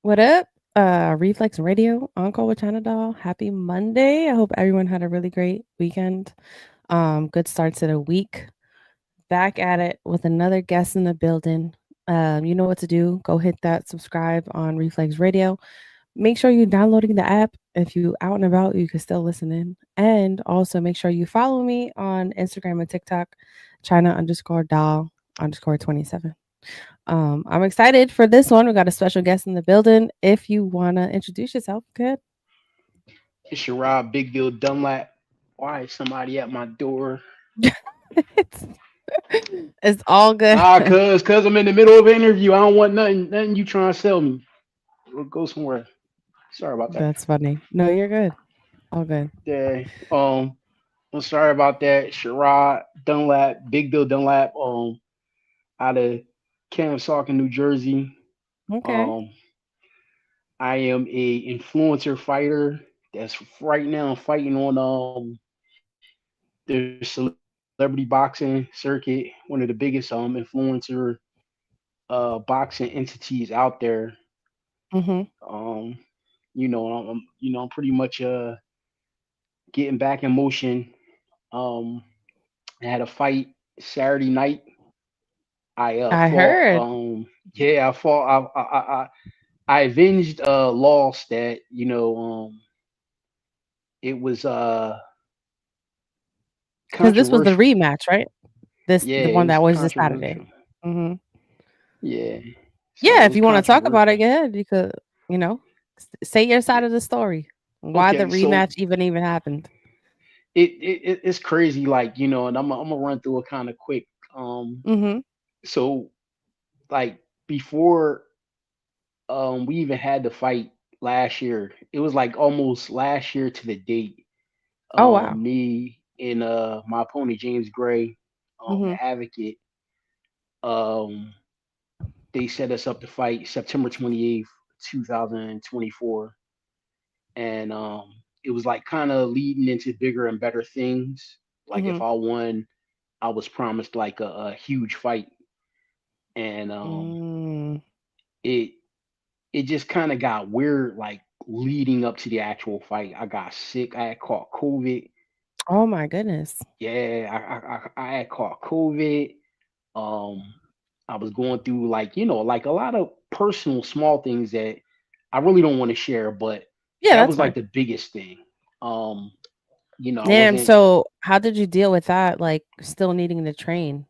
What up? Reflex Radio, Encore with China Doll. Happy Monday. I hope everyone had a really great weekend. Good start to the week. Back at it with another guest in the building. You know what to do. Go hit that subscribe on Reflex Radio. Make sure you're downloading the app. If you out and about, you can still listen in. And also make sure you follow me on Instagram and TikTok, China underscore doll underscore 27. I'm excited for this one. We got a special guest in the building. If you want to introduce yourself, good. It's Sherrod, Big Bill Dunlap. Why is somebody at my door? it's, it's all good. Nah, cause I'm in the middle of an interview. I don't want nothing you trying to sell me. We'll go somewhere. Sorry about that. That's funny. No, you're good. All good. Yeah. I'm sorry about that. Sherrod Dunlap, Big Bill Dunlap. Out of Kansas, New Jersey. Okay. Um, I am a influencer fighter that's right now fighting on the celebrity boxing circuit, one of the biggest influencer boxing entities out there. Mm-hmm. Um, I'm pretty much getting back in motion. Um, I had a fight Saturday night. I I fought. heard. Yeah, I fought. I avenged a loss that it was Because this was the controversial. rematch, right? The Yeah, it one was that was this Saturday. controversial. Mm-hmm. Yeah, so Yeah, it if was you want to talk about it, controversial. go ahead. You could, you know, say your side of the story. Why the Okay, so rematch even happened. it's crazy, like and I'm gonna run through it kind of quick. Mm-hmm. So like before we even had the fight last year, it was like almost last year to the date. Oh, wow. Me and my opponent James Gray, the Mm-hmm. advocate, um, they set us up to fight September 28th, 2024, and it was like kind of leading into bigger and better things. Like Mm-hmm. if I won, I was promised like a huge fight, and Mm. it it just kind of got weird. Like leading up to the actual fight, I got sick. I had caught COVID. Oh my goodness. Yeah, I had caught COVID. Um, I was going through like like a lot of personal small things that I really don't want to share, but Yeah, that that's was like fine. the biggest thing. Um, I And wasn't. so how did you deal with that, like, still needing to train?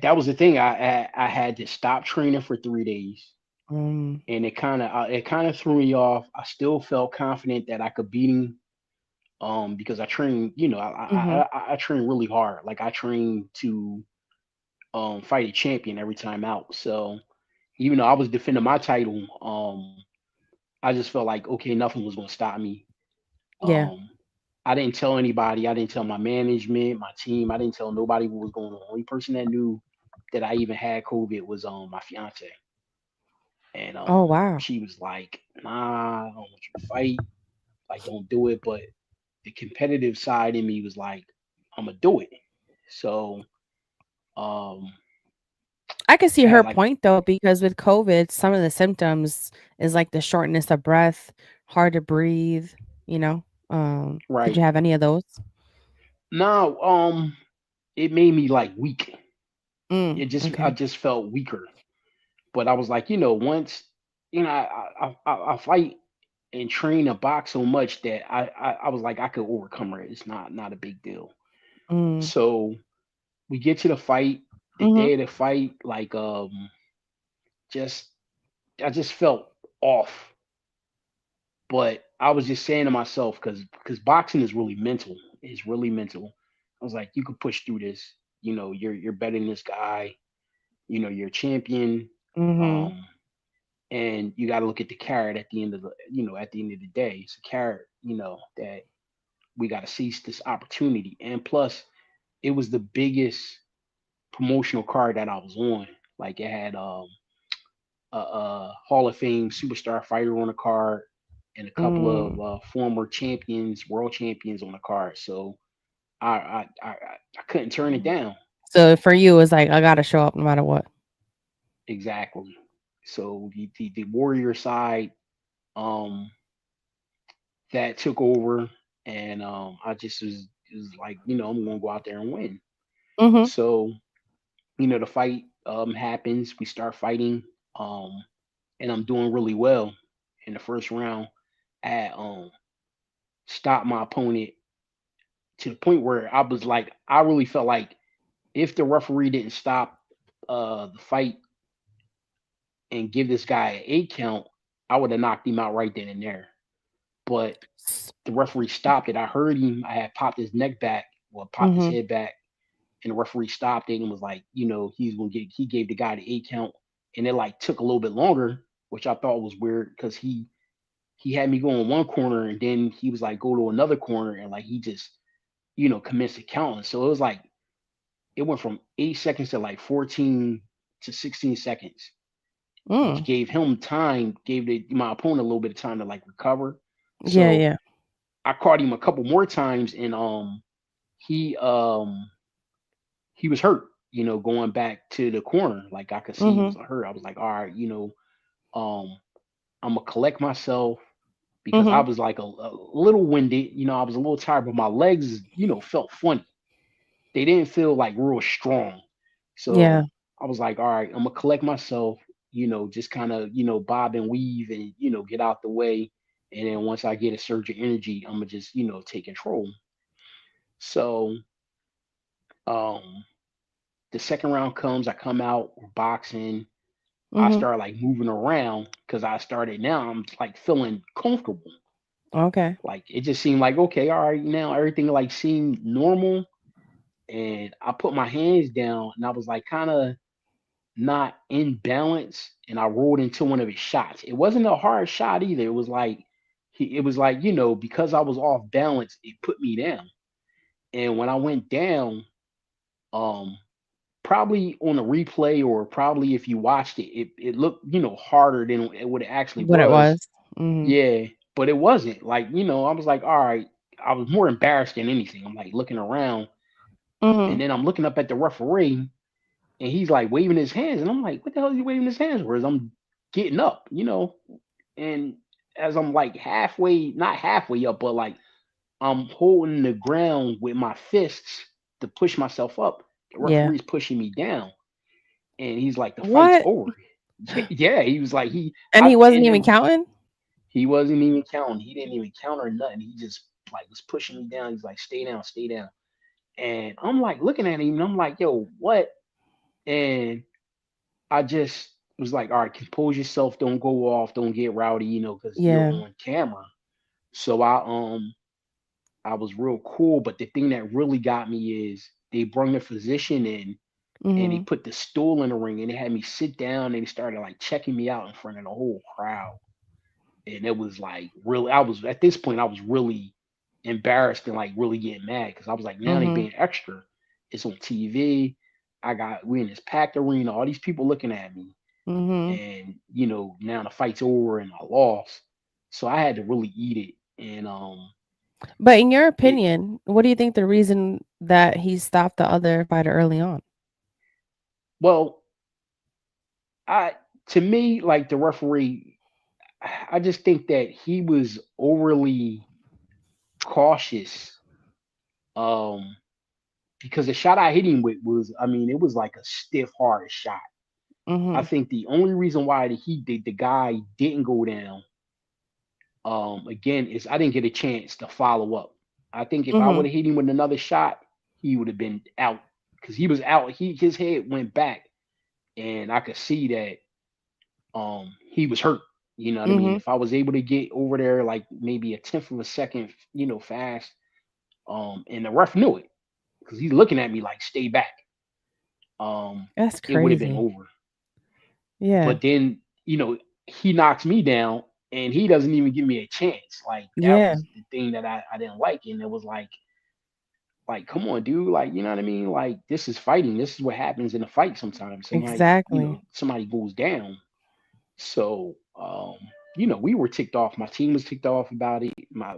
That was the thing. I had to stop training for 3 days, Mm, and it kind of threw me off. I still felt confident that I could beat him. Because I train, mhm, I train really hard. Like I train to fight a champion every time out. So even though I was defending my title, I just felt like okay, nothing was gonna stop me. yeah. Um, I didn't tell anybody. I didn't tell my management, my team. I didn't tell nobody what was going on. The only person that knew that I even had COVID was my fiance, and Oh, wow. she was like, "Nah, I don't want you to fight. Like, don't do it." But the competitive side in me was like, "I'm gonna do it." So um, I can see I her had like point, though, because with COVID, some of the symptoms is, like, the shortness of breath, hard to breathe, you know? Did you right have any of those? now, it made me like weak. Mm, I okay. just felt weaker. But I was like, once I fight and train and box so much that I was like I could overcome it. It's not a big deal. Mm, So we get to the fight. The mhm, day of the fight, like just I just felt off. But I was just saying to myself, because boxing is really mental. It's really mental. I was like, you could push through this. You're better than this guy. You're a champion. mhm, Um, and you got to look at the carrot at the end of the day. It's a carrot, that we got to seize this opportunity. And plus, it was the biggest promotional card that I was on. Like it had a Hall of Fame superstar fighter on the card and a couple of mm. former champions, world champions on the card. So I couldn't turn it down. So for you, it's like, I gotta show up no matter what. Exactly. So the Warrior side, um, that took over, and I just was like, I'm gonna go out there and win. Mhm. So the fight happens. We start fighting, um, and I'm doing really well in the first round. I stopped my opponent to the point where I was like, I really felt like if the referee didn't stop the fight and give this guy an 8 count, I would have knocked him out right then and there. But S the referee stopped it. I heard him. I had popped his neck back, well, popped his Mhm. head back, and the referee stopped it and was like, he's gonna get. He gave the guy the 8 count, and it like took a little bit longer, which I thought was weird because he had me go in one corner and then he was like go to another corner and like he just commenced counting. So it was like it went from 8 seconds to like 14 to 16 seconds, which Mm. gave him time, gave my opponent a little bit of time to like recover. Yeah, So yeah. I caught him a couple more times, and he he was hurt. Going back to the corner, like I could see he was Mhm. hurt. I was like, all right, um, I'm gonna collect myself because I Mhm. was like a little winded. I was a little tired, but my legs, felt funny. They didn't feel like real strong. Yeah. So I was like, all right, I'm gonna collect myself. Just kind of bob and weave and get out the way. And then once I get a surge of energy, I'm gonna just take control. So um the second round comes, I come out, we're boxing. I Mhm. start like moving around because I started now. I'm like feeling comfortable. Okay. Like it just seemed like okay, all right, now everything like seemed normal. And I put my hands down and I was like kind of not in balance, and I rolled into one of his shots. It wasn't a hard shot either. It was like it was like because I was off balance, it put me down. And when I went down, um, probably on a replay or probably if you watched it, it looked harder than what it actually What it was. was. Mhm. Yeah, but it wasn't like I was like, all right. I was more embarrassed than anything. I'm like looking around, and Mhm. then I'm looking up at the referee, and he's like waving his hands, and I'm like, what the hell is he waving his hands for? As I'm getting up, and as I'm like halfway, not halfway up, but like I'm holding the ground with my fists to push myself up. The Yeah. referee's pushing me down, and he's like, the fight's What? over. Yeah, he was like And he wasn't and even then counting? he wasn't even counting. He didn't even count or nothing. He just like was pushing me down. He's like, stay down, stay down. And I'm like looking at him, and I'm like, yo, what? And I just was like, all right, compose yourself, don't go off, don't get rowdy, because you're Yeah. on camera. So I was real cool, but the thing that really got me is they brought the physician in and they Mhm. put the stool in the ring and they had me sit down and they started like checking me out in front of the whole crowd. And it was like really I was at this point I was really embarrassed and like really getting mad because I was like, now they Mhm. being extra. It's on TV. We in this packed arena, all these people looking at me Mhm. and now the fight's over and I lost, so I had to really eat it. And But in your it opinion, what do you think the reason that he stopped the other fighter early on? well, I to me like the referee, I just think that he was overly cautious, um because the shot I hit him with was, I mean, it was like a stiff hard shot. I Mhm. think the only reason why the guy didn't go down, again, is I didn't get a chance to follow up. I think if I would Mhm. have hit him with another shot, he would have been out because he was out. His head went back, and I could see that he was hurt. You know what I mean? Mhm. If I was able to get over there like maybe a tenth of a second, fast, and the ref knew it because he's looking at me like stay back, That's it would have been crazy. over. Yeah. But then he knocks me down and he doesn't even give me a chance. Like that Yeah. was the thing that I didn't like, and it was like come on, dude, like you know what I mean? Like this is fighting. This is what happens in a fight sometimes. Exactly. Somebody goes down. So we were ticked off. My team was ticked off about it. My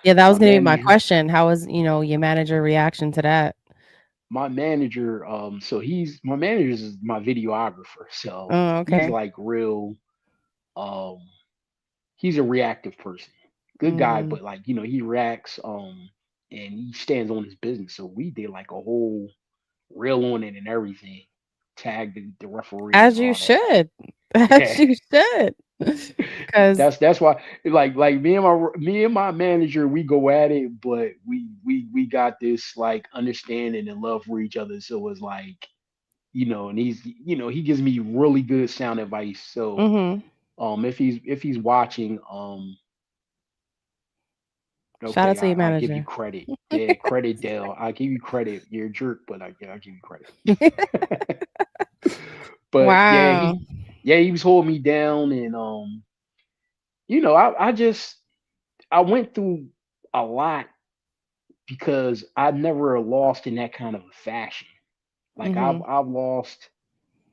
Yeah, that was my gonna be my man, question. How was, your manager reaction to that? my manager, so my manager is my videographer, so Oh, he's okay. like real, um, he's a reactive person, good guy, Mm. but like he reacts, and he stands on his business. So we did like a whole reel on it and everything, tag the referee and As you all that. should. As Yeah, you should. Because that's why like me and my manager, we go at it, but we got this like understanding and love for each other. So it's like and he gives me really good sound advice. So mhm. if he's watching, Shout out okay, to your I give you manager. credit. Yeah, credit, Dale. I give you credit. You're a jerk, but I give you credit. But yeah, Wow. he was holding me down, and I went through a lot because I never lost in that kind of a fashion. Like I've Mhm. I've lost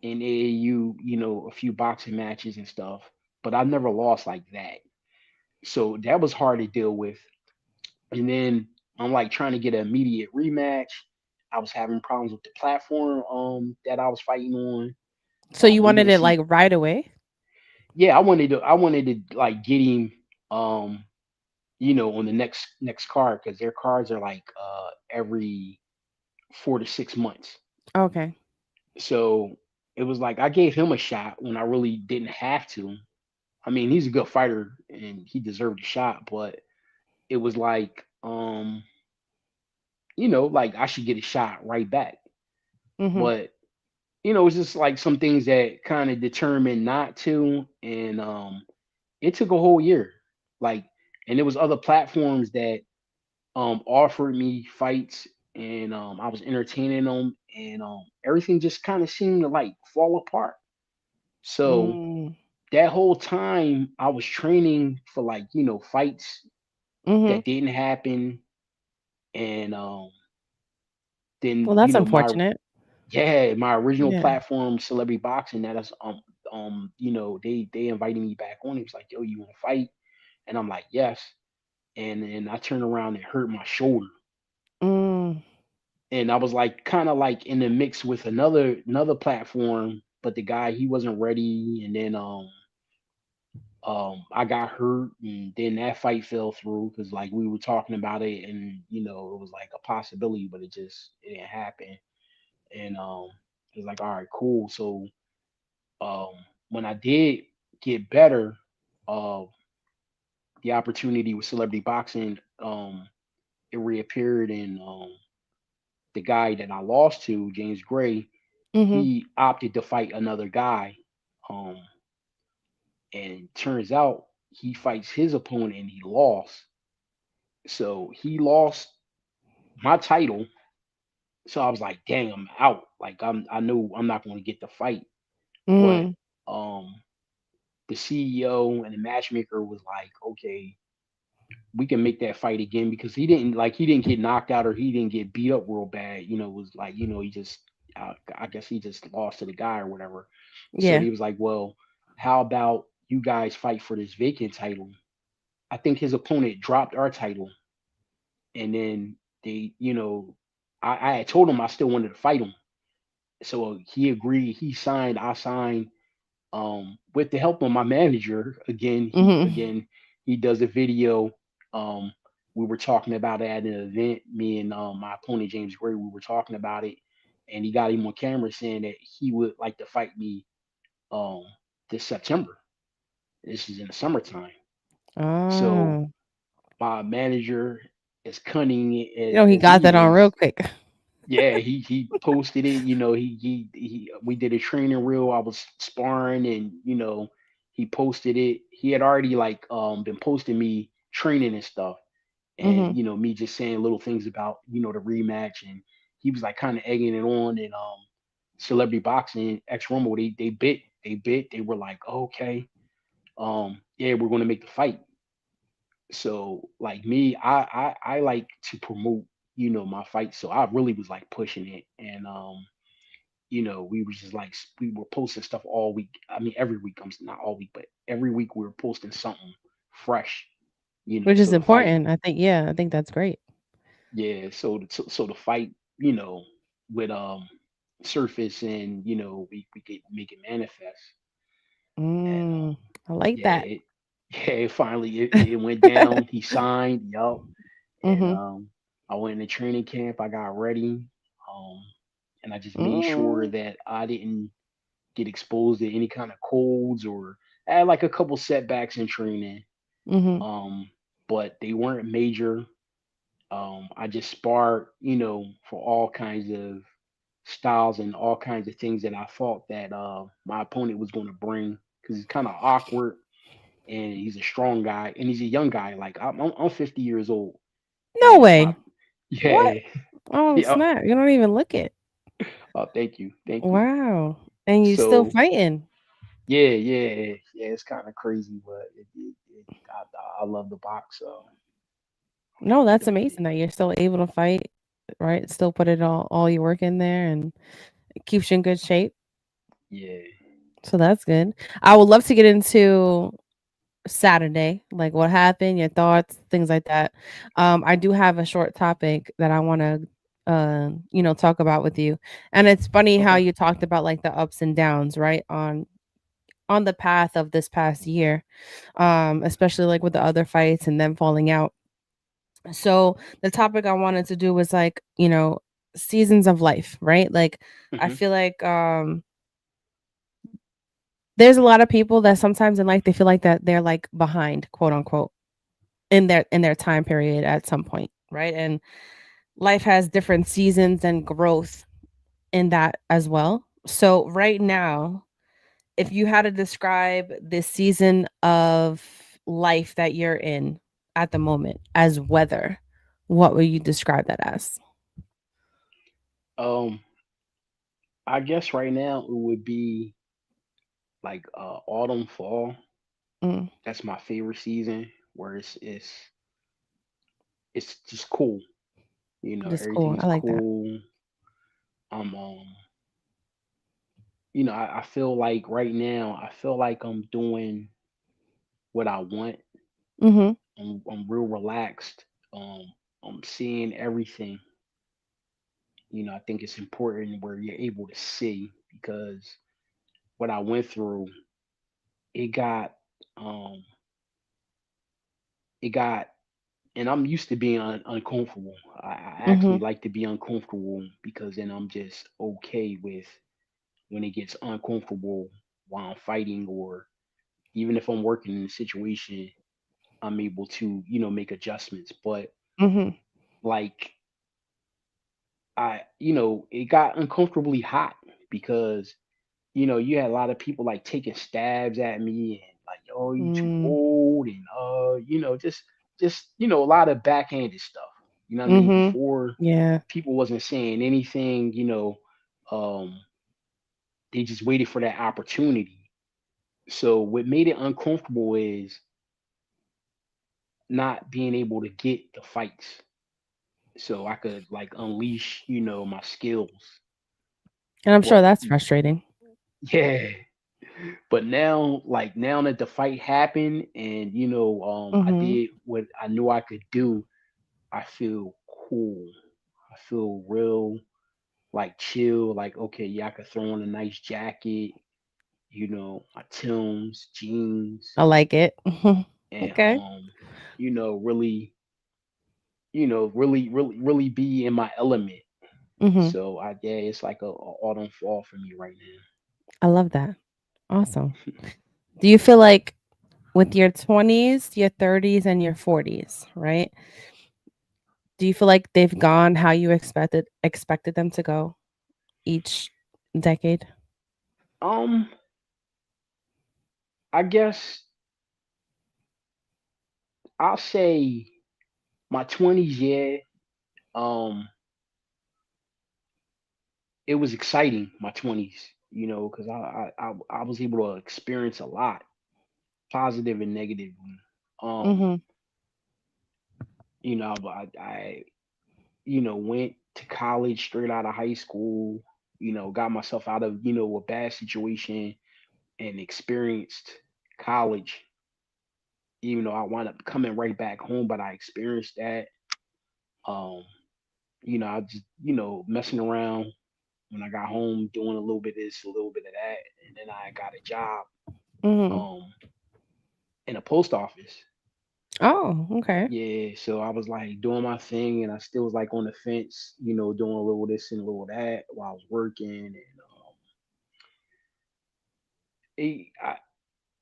in AAU, a few boxing matches and stuff, but I've never lost like that. So that was hard to deal with. And then I'm like trying to get an immediate rematch. I was having problems with the platform that I was fighting on. So you Even wanted the it, see, like, right away? yeah, I wanted to like get him, um, on the next card, because their cards are like every 4 to 6 months. Okay. So it was like I gave him a shot when I really didn't have to. I mean, he's a good fighter and he deserved a shot, but it was like, like I should get a shot right back. Mhm. But it's just like some things that kind of determined not to, and it took a whole year. Like, and there was other platforms that offered me fights, and I was entertaining them, and everything just kind of seemed to like fall apart. So Mm. that whole time I was training for like fights Mhm. that didn't happen, and then Well, that's my unfortunate. yeah, my original Yeah. platform, Celebrity Boxing, that is they invited me back on. He was like, "Yo, you want to fight?" And I'm like, "Yes." And then I turned around and hurt my shoulder, Mm. and I was like, kind of like in the mix with another platform, but the guy, he wasn't ready, and then I got hurt, and then that fight fell through because like we were talking about it, and it was like a possibility, but it didn't happen, and it was like, all right, cool. So um, when I did get better, uh, the opportunity with celebrity boxing, it reappeared, and the guy that I lost to, James Gray, Mhm. he opted to fight another guy, um, and turns out he fights his opponent and he lost. So he lost my title. So I was like, dang, I'm out. Like I know I'm not going to get the fight, but Mhm. um, the CEO and the matchmaker was like, okay, we can make that fight again, because he didn't get knocked out or he didn't get beat up real bad. It was like, he just, I guess he just lost to the guy or whatever. So Yeah. he was like, well, how about you guys fight for this vacant title? I think his opponent dropped our title, and then they, I had told him I still wanted to fight him. So he agreed. He signed. I signed. With the help of my manager, again, he Mhm. again he does a video. Um, we were talking about it at an event. Me and my opponent James Gray, we were talking about it, and he got him on camera saying that he would like to fight me um this September. This is in the summertime. So Oh. my manager, as cunning He as got he that on real is, quick. yeah, he posted it. He we did a training reel. I was sparring, and he posted it. He had already like been posting me training and stuff, and Mhm. me just saying little things about the rematch, and he was like kind of egging it on. And celebrity boxing X Rumble, they bit, they were like, okay, yeah, we're going to make the fight. So like me, I like to promote my fight, so I really was like pushing it. And we were just like, we were posting stuff all week. I mean, every week. I'm not all week, but every week we were posting something fresh. Which is So the fight, important. I think, yeah, I think that's great. yeah. So the fight, you know, with surface, and we could make it manifest. And Mm, I like yeah, that. yeah, it finally it went down. He signed, yup. And Mhm. I went into training camp. I got ready. Um, and I just made sure Mm, that I didn't get exposed to any kind of colds, or I had like a couple setbacks in training. mhm. Um, but they weren't major. I just sparred, for all kinds of styles and all kinds of things that I thought that my opponent was going to bring, because he's kind of awkward, and he's a strong guy, and he's a young guy. Like I'm 50 years old, No and my way. What? yeah, Oh, yeah. snap. You don't even look it. Oh, thank you, thank you. Wow. And you still So fighting. yeah, yeah, yeah. It's kind of crazy, but I love the box, so No, I'm that's doing it. amazing that you're still able to fight, right? Still put it all your work in there and it keeps you in good shape. Yeah. So that's good. I would love to get into Saturday, like what happened, your thoughts, things like that. I do have a short topic that I want to talk about with you. And it's funny how Okay. you talked about like the ups and downs, right? On the path of this past year. Especially like with the other fights and them falling out. So the topic I wanted to do was like, seasons of life, right? Like I Hmm. feel like there's a lot of people that sometimes in life they feel like that they're like behind, quote unquote, in their time period at some point, right? And life has different seasons and growth in that as well. So right now, if you had to describe this season of life that you're in at the moment as weather, what would you describe that as? Um, I guess right now it would be like autumn, fall. Mm, That's my favorite season, where it's just cool. just cool. Everything's I like that. cool. Um, I feel like right now, I feel like I'm doing what I want. Mhm. I'm real relaxed. I'm seeing everything. I think it's important where you're able to see, because what I went through, it got, um, it got, and I'm used to being uncomfortable. I actually Mhm. like to be uncomfortable, because then I'm just okay with when it gets uncomfortable while I'm fighting, or even if I'm working in a situation, I'm able to, make adjustments. But Mhm. like it got uncomfortably hot, because you had a lot of people like taking stabs at me, and like, oh, you too Mm. old, and just a lot of backhanded stuff. You know what I mean? Mhm. Before, Yeah. people wasn't saying anything, um, they just waited for that opportunity. So what made it uncomfortable is not being able to get the fights. So I could like unleash, my skills. And I'm sure But that's frustrating. yeah, but now, like now that the fight happened, and I Mhm. did what I knew I could do, I feel cool. I feel real like chill. Like, okay, yeah, I could throw on a nice jacket, my Timbs, jeans, I like it. and Okay. really, really be in my element. Mhm. So yeah, it's like a autumn fall for me right I love that. Awesome. Do you feel like with your 20s, your 30s, and your 40s, right? Do you feel like they've gone how you expected them to go each decade? now. I guess I'll say my 20s, yeah. Um, it was exciting, my 20s, because I was able to experience a lot, positive and negative. Um, Mhm. I went to college straight out of high school, got myself out of, a bad situation, and experienced college, even though I wound up coming right back home, but I experienced that. Um, I just, messing around when I got home, doing a little bit of this, a little bit of that, and then I got a job Mhm. um in a post office. Oh, okay. Yeah, so I was like doing my thing, and I still was like on the fence, doing a little this and a little that while I was working, and it,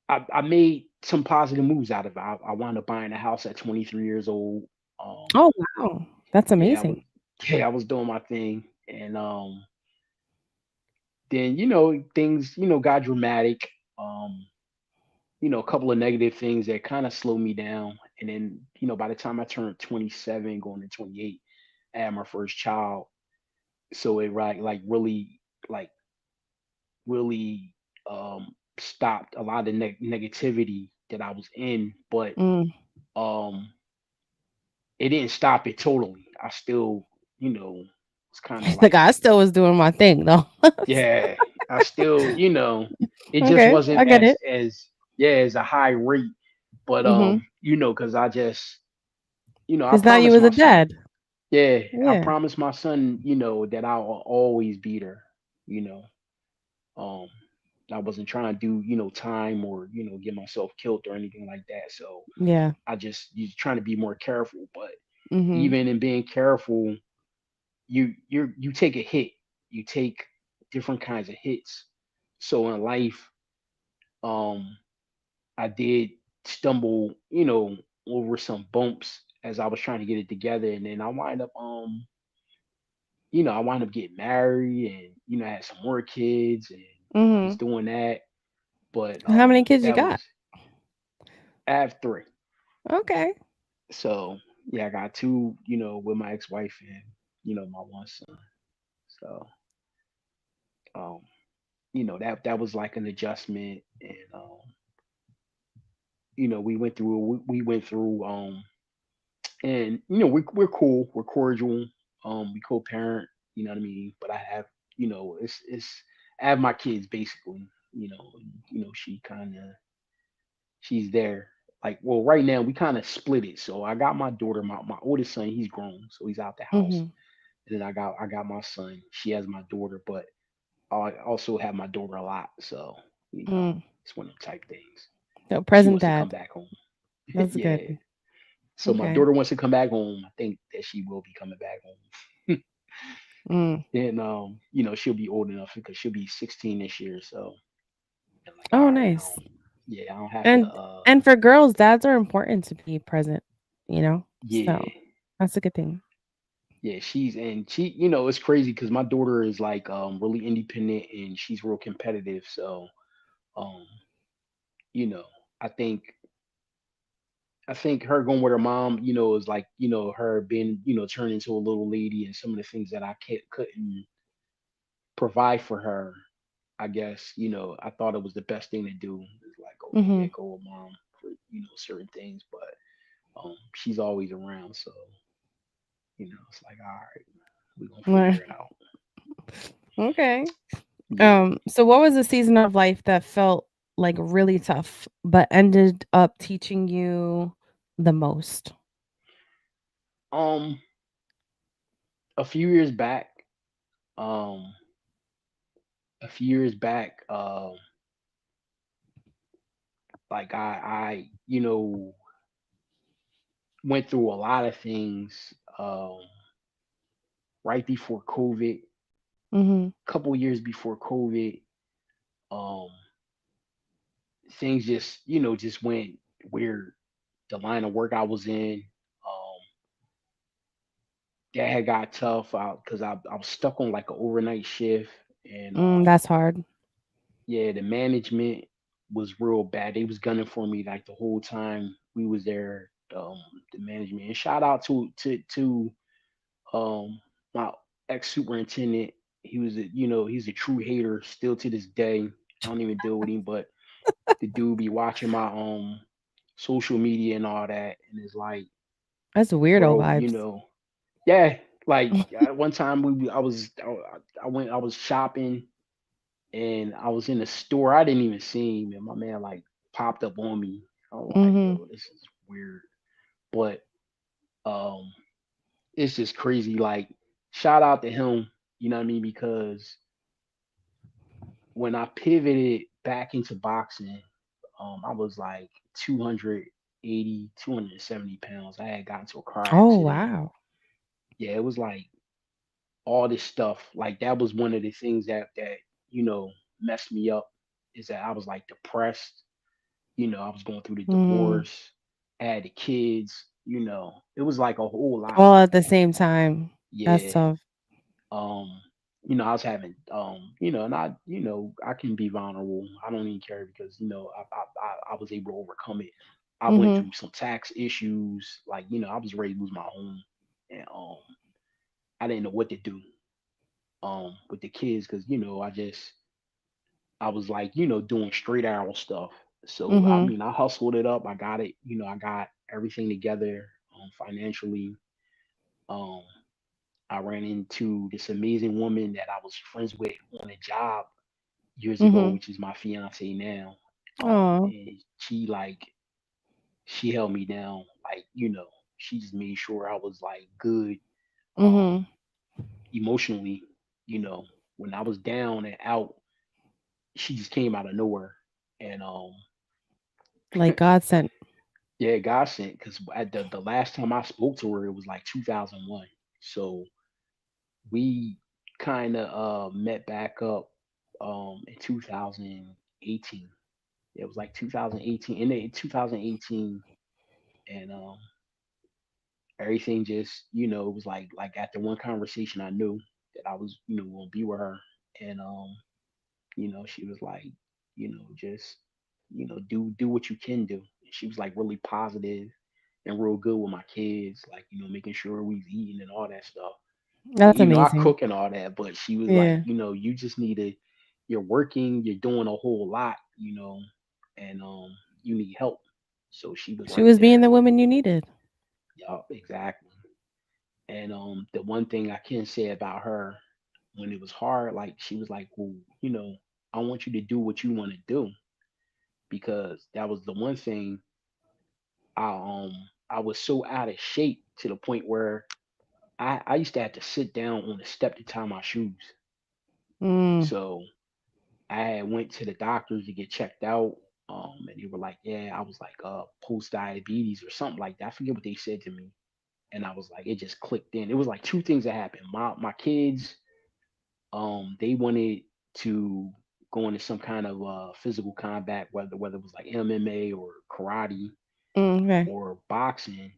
I made some positive moves out of it. I wound up buying a house at 23 years old. Um, Oh, wow. That's yeah, I was amazing. yeah, I was doing my thing, and then things got dramatic. Um, a couple of negative things that kind of slowed me down, and then by the time I turned 27, going to 28, I had my first child. So it like like really stopped a lot of negativity that I was in, but Mm. um it didn't stop it totally. I still, it's kind of Like, like, I still was doing my thing, though. yeah, I still, it just Okay, wasn't I get it. as yeah, as a high rate. But Mhm. because I just, I Because now you promised was a my son. dad. Yeah, I Yeah. promised my son, that I'll always be there, you know. Um I wasn't trying to do, time or, get myself killed or anything like that. So Yeah. I just you trying to be more careful. But Mhm. even in being careful, you take a hit, you take different kinds of hits. So in life, um I did stumble, over some bumps as I was trying to get it together, and then I wind up getting married, and I had some more kids and was Mhm. doing that. But How many kids you that got? was I have three. Okay. So yeah, I got two, with my ex-wife, and my one son. So um that was like an adjustment, and we went through and we're cool, we're cordial, we co-parent, what I mean. But I have, it's I have my kids basically, she kind of she's there. Like, well, right now we kind of split it. So I got my daughter, my oldest son, he's grown, so he's out the house. Mhm. And then I got my son, she has my daughter, but I also have my daughter a lot. So Mm. it's one of them type things. So She present wants to come dad. back home. That's Yeah. good. So my Okay. daughter wants to come back home. I think that she will be coming back home. Mm. And she'll be old enough because she'll be 16 this year. So I'm like, all Oh, right, nice. yeah, I don't have to. And for girls, dads are important to be present, you know? So, Yeah, that's a good thing. yeah. She, it's crazy because my daughter is like really independent, and she's real competitive. So um, you know, I think I think her going with her mom, is like, her being, turned into a little lady, and some of the things that I couldn't provide for her. I guess, I thought it was the best thing to do. It's like, okay, yeah, Mhm. go with mom for, certain things, but she's always around. So, it's like, all right, we're gonna Right. figure it out. Okay. Yeah. So what was a season of life that felt like really tough but ended up teaching you the most? Um, a few years back, um, a few years back, like I, went through a lot of things, right before COVID, Mhm. couple years before COVID. Um, things just just went weird. The line of work I was in, that had got tough out because I was stuck on like an overnight shift, and Mm, that's hard. yeah, the management was real bad. They was gunning for me like the whole time we was there. The management, and shout out to um my ex superintendent. He was he's a true hater still to this day. I don't even deal with him, but the dude be watching my social media and all that, and it's like, That's weirdo bro, vibes. yeah. Like one time I was shopping, and I was in the store. I didn't even see him, and my man like popped up on me. I'm like, Mhm. yo, this is weird. But um, it's just crazy. Like shout out to him, you know what I mean? Because when I pivoted back into boxing, I was like 280, 270 pounds. I had gotten into a car Oh, accident. wow. Yeah, it was like all this stuff. Like that was one of the things that you know messed me up. Is that I was like depressed. I was going through the Mm. divorce. I had the kids. It was like a whole lot. All at the same time. That's Yeah. tough. Um, I was having, and I can be vulnerable. I don't even care because, I was able to overcome it. I went Mhm. through some tax issues. Like, I was ready to lose my home, and I didn't know what to do with the kids because, I was like, doing straight arrow stuff. So I Mhm. mean, I hustled it up. I got it. I got everything together financially. Um, I ran into this amazing woman that I was friends with on a job years ago, Mhm. which is my fiance now. Aw. And she held me down, like, she just made sure I was like good, um, Mhm. emotionally, you know, when I was down and out, she just came out of nowhere. And Like God sent. yeah, God sent because at the last time I spoke to her, it was like 2001. So we kind of met back up in 2018. It was like 2018, in 2018, and everything just, it was like after one conversation, I knew that I was, gonna be with her, and she was like, just, do what you can do. And she was like really positive and real good with my kids, like, making sure we was eating and all that stuff. And That's I amazing. cook and all that, but she was like, Yeah. you just need to, you're working, you're doing a whole lot, and you need help. So she was She right was being there. the woman you needed. Yup, exactly. And the one thing I can say about her when it was hard, like she was like, well, I want you to do what you want to do because that was the one thing I was so out of shape to the point where I used to have to sit down on the step to tie my shoes. Mm. So I had went to the doctors to get checked out. And they were like, yeah, I was like post diabetes or something like that. I forget what they said to me. And I was like, it just clicked in. It was like two things that happened. My kids, they wanted to go into some kind of physical combat, whether it was like MMA or karate Mm, okay. or boxing.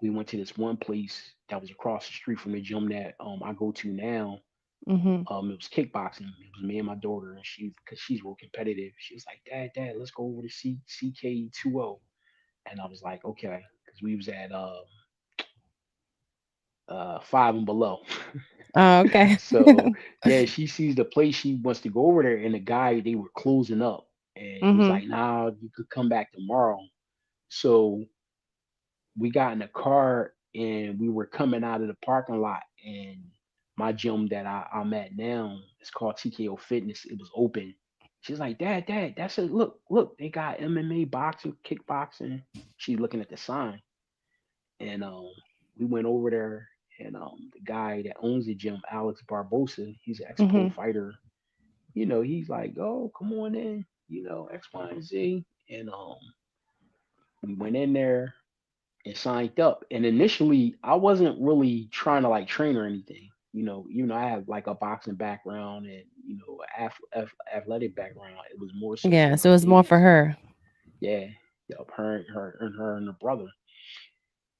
We went to this one place that was across the street from the gym that I go to now. Mhm. It was kickboxing. It was me and my daughter, and because she's real competitive. She was like, Dad, let's go over to CK20. And I was like, okay, because we was at five and below. Oh, okay. So yeah, she sees the place. She wants to go over there, and the guy, they were closing up, and he's Mhm. like, nah, you could come back tomorrow. So we got in the car and we were coming out of the parking lot, and my gym that I'm at now is called TKO Fitness. It was open. She's like, Dad, that's it. Look, they got MMA, boxing, kickboxing. She's looking at the sign, and we went over there, and the guy that owns the gym, Alex Barbosa, he's an ex-pro Mhm. fighter. He's like, oh, come on in, X, Y, and Z, and we went in there and signed up. And initially, I wasn't really trying to like train or anything. I have like a boxing background and athletic background. It was more so for Yeah, my so it's more for kids. her. Yeah, yup, her and her brother.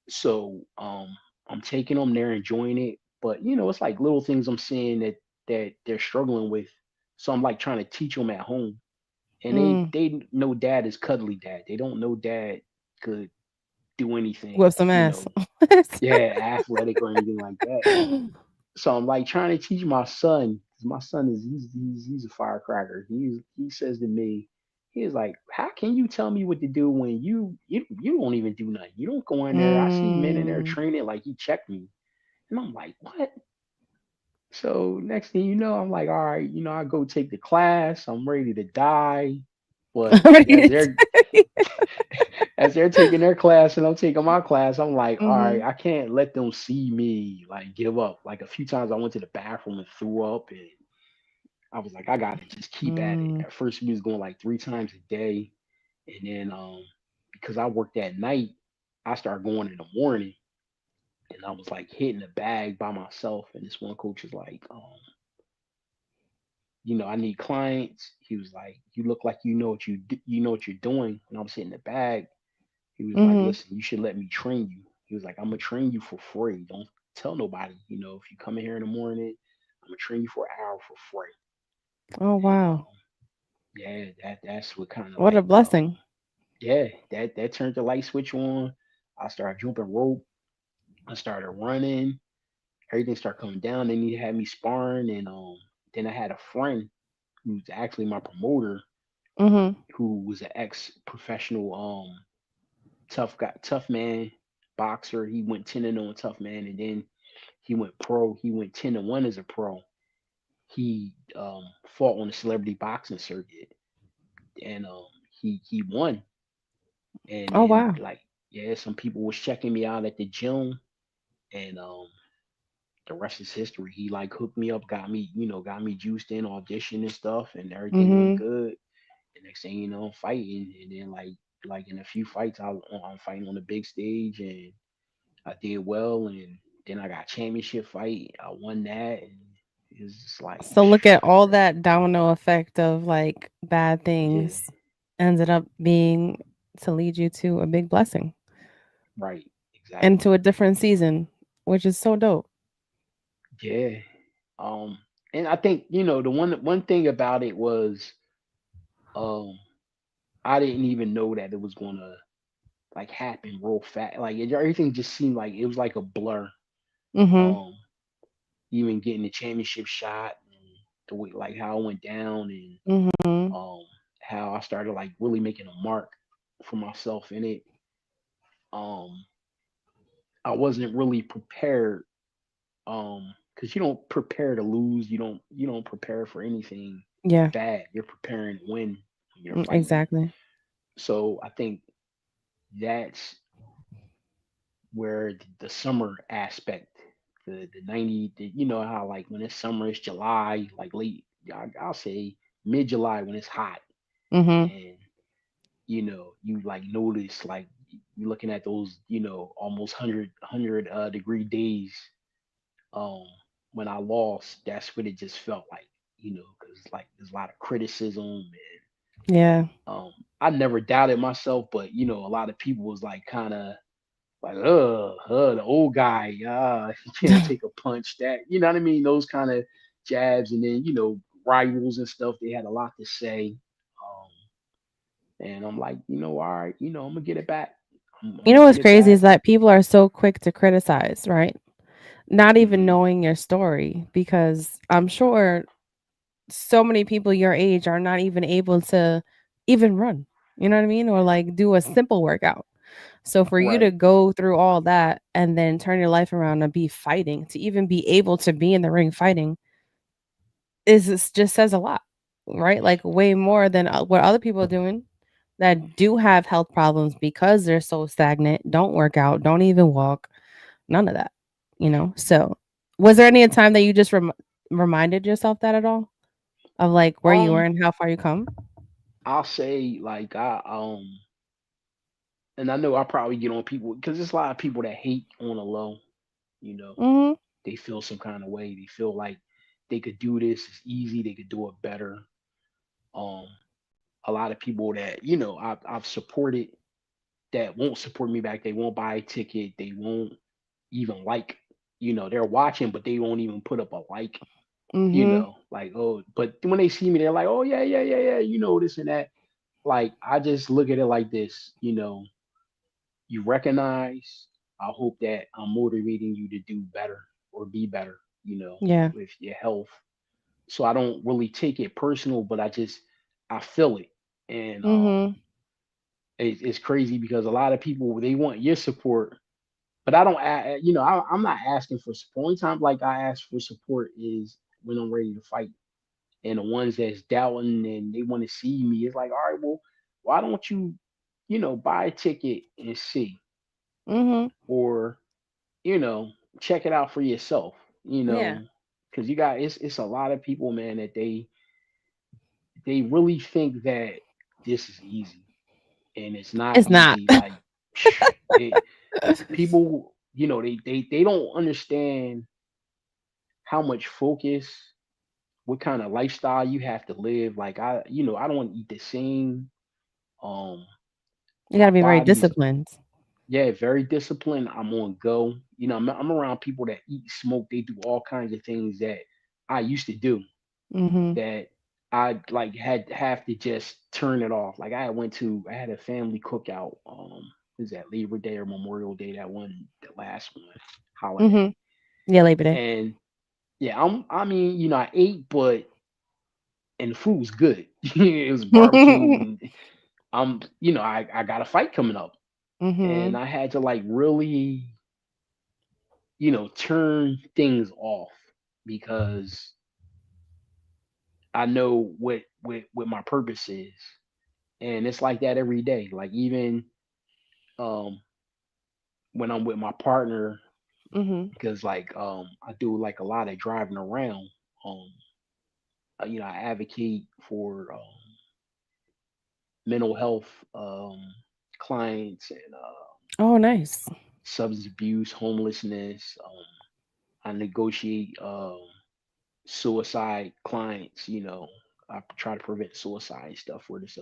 So I'm taking them, they're enjoying it, but it's like little things I'm seeing that they're struggling with. So I'm like trying to teach them at home, and they Mm. they know dad is cuddly dad. They don't know dad could do anything, Whoop some ass. yeah, athletic or anything like that. So I'm like trying to teach my son, 'cause my son is he's a firecracker. He says to me, he's like, how can you tell me what to do when you don't even do nothing? You don't go in there. I see men in there Mm. training like he checked me, and I'm like, what? So next thing you know, I'm like, all right, I go take the class. I'm ready to die. But What are you as gonna they're say? as they're taking their class and I'm taking my class, I'm like, all right, Mhm. I can't let them see me like give up. Like a few times I went to the bathroom and threw up, and I was like, I gotta just keep at it. Mm. At first we was going like 3 times a day, and then because I worked at night, I started going in the morning, and I was like hitting the bag by myself. And this one coach was like, I need clients. He was like, you look like you know what you're doing. And I was hitting the bag. He was like, Mhm. listen, you should let me train you. He was like, I'm gonna train you for free. Don't tell nobody. If you come in here in the morning, I'm gonna train you for an hour for free. Oh, And wow. yeah, that's what kind of What a like blessing. yeah, that turned the light switch on. I started jumping rope. I started running. Everything started coming down. Then he had me sparring, and then I had a friend who's actually my promoter, Mhm. who was an ex professional tough guy, tough man boxer. He went 10-0 tough man, and then he went pro. He went 10-1 as a pro. He fought on the celebrity boxing circuit, and he won. And Oh, then wow. like yeah, some people was checking me out at the gym, and the rest is history. He like hooked me up, got me juiced in, audition and stuff, and everything went Mhm. good. The next thing you know, I'm fighting, and then like in a few fights, I'm fighting on the big stage, and I did well, and then I got championship fight. I won that, and it's just like, So look at all that domino effect of like bad yeah, things ended up being to lead you to a big blessing right, and exactly, to a different season, which is so dope. yeah. Um, and I think the one thing about it was, um, I didn't even know that it was gonna like happen real fast. Like everything just seemed like it was like a blur. Mhm. Um, Even getting the championship shot, and the way like how it went down, and Mhm. um how I started like really making a mark for myself in it. Um, I wasn't really prepared, because you don't prepare to lose. You don't prepare for anything Yeah. bad. You're preparing to win when you're fighting. Exactly. So I think that's where the summer aspect, the 90, how like when it's summer, it's July, like late, I'll say mid July when it's hot, Mhm. and you like notice like you're looking at those almost 100 degree days. Um, when I lost, that's what it just felt like, because like there's a lot of criticism, and Yeah. I never doubted myself, but a lot of people was like kind of like, the old guy, he can't take a punch. That, you know what I mean? Those kind of jabs, and then rivals and stuff. They had a lot to say, and I'm like, all right, I'm gonna get it back. I'm You gonna know get what's it crazy is back. that people are so quick to criticize, right? Not even Hmm. knowing your story because I'm sure so many people your age are not even able to even run. You know what I mean? Or like do a simple workout. So for you to Right. go through all that and then turn your life around and be fighting, to even be able to be in the ring fighting just says a lot, right? Like way more than what other people are doing that do have health problems because they're so stagnant, don't work out, don't even walk, none of that, you know? So, was there any time that you just reminded yourself that at all of like where you were Um, and how far you come? I'll say like and I know I probably get on people because there's a lot of people that hate on a low. You know, Mhm. they feel some kind of way. They feel like they could do this. It's easy. They could do it better. Um, a lot of people that I've supported that won't support me back. They won't buy a ticket. They won't even like. They're watching, but they won't even put up a like. Mhm. Like, oh, but when they see me, they're like, oh yeah, yeah, yeah, yeah. This and that. Like I just look at it like this. You recognize. I hope that I'm motivating you to do better or be better. Yeah. With your health. So I don't really take it personal, but I feel it, and Mhm. it's crazy because a lot of people they want your support, but I don't. I'm not asking for support. Only time like I ask for support is when I'm ready to fight. and the ones that's doubting and they want to see me, it's like, all right, well, why don't you, buy a ticket and see, Mhm. or you know, check it out for yourself, Yeah. because you got it's a lot of people, man, that they really think that this is easy, and it's not It's not. easy. Like it, people, they don't understand how much focus, what kind of lifestyle you have to live. Like I don't want to eat the same. Um, You my gotta be very body's, disciplined. yeah, very disciplined. I'm on go. I'm around people that eat, smoke. They do all kinds of things that I used to do. Mhm. That I like had have to just turn it off. Like I had a family cookout. Was that Labor Day or Memorial Day? That one, the last one, holiday. Mhm. Yeah, Labor Day. And yeah, I mean, I ate, but and the food was good. It was barbecue, and I got a fight coming up, and Mhm. I had to like really, turn things off because I know what my purpose is, and it's like that every day. Like even um when I'm with my partner, Mhm. because like I do like a lot of driving around. Um, I advocate for mental health clients and Oh, nice. substance abuse, homelessness. I negotiate suicide clients. I try to prevent suicide and stuff for this.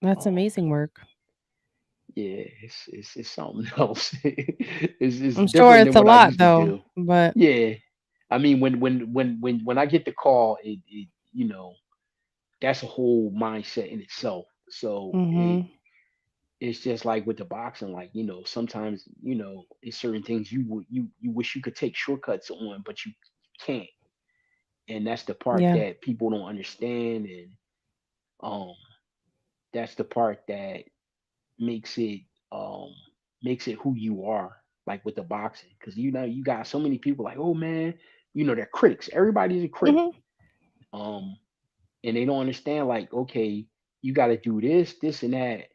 That's Um, amazing work. yeah, it's something else. It's I'm sure different than it's a what I lot used to though, do. but Yeah, I mean when I get the call, it that's a whole mindset in itself. So mhm. it's just like with the boxing, like sometimes it's certain things you wish you could take shortcuts on, but you can't, and that's the part Yeah. that people don't understand, and um that's the part that makes it um makes it who you are, like with the boxing, because you got so many people like, oh man, they're critics. Everybody's a critic. Mhm. um and they don't understand, like, okay, you got to do this and that,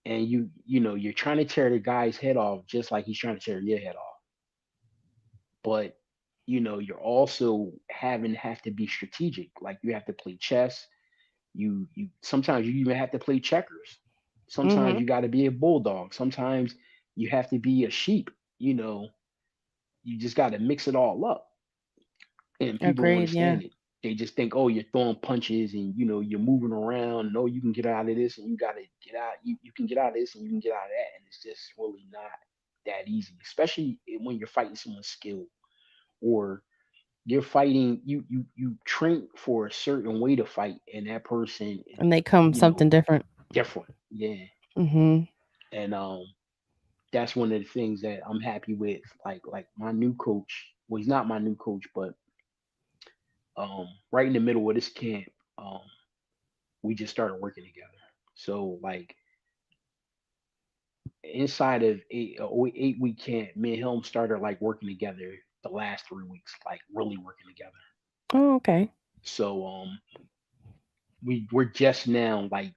and you're trying to tear the guy's head off just like he's trying to tear your head off, but you're also have to be strategic. Like you have to play chess. You sometimes you even have to play checkers. Sometimes Mhm. you got to be a bulldog. Sometimes you have to be a sheep. you know you just got to mix it all up, and people don't Agreed. Yeah. understand it. They just think, oh, you're throwing punches and you're moving around, and oh, you can get out of this and you got to get out. You can get out of this and you can get out of that, and it's just really not that easy, especially when you're fighting someone skilled, or you're fighting, you train for a certain way to fight, and that person is, And they come you know something different. different. Yeah. Mhm. And that's one of the things that I'm happy with. Like my new coach, well, he's not my new coach, but right in the middle of this camp, um we just started working together. So like inside of 8 week camp, me and him started like working together the last 3 weeks, like really working together. Oh, okay. So we're just now like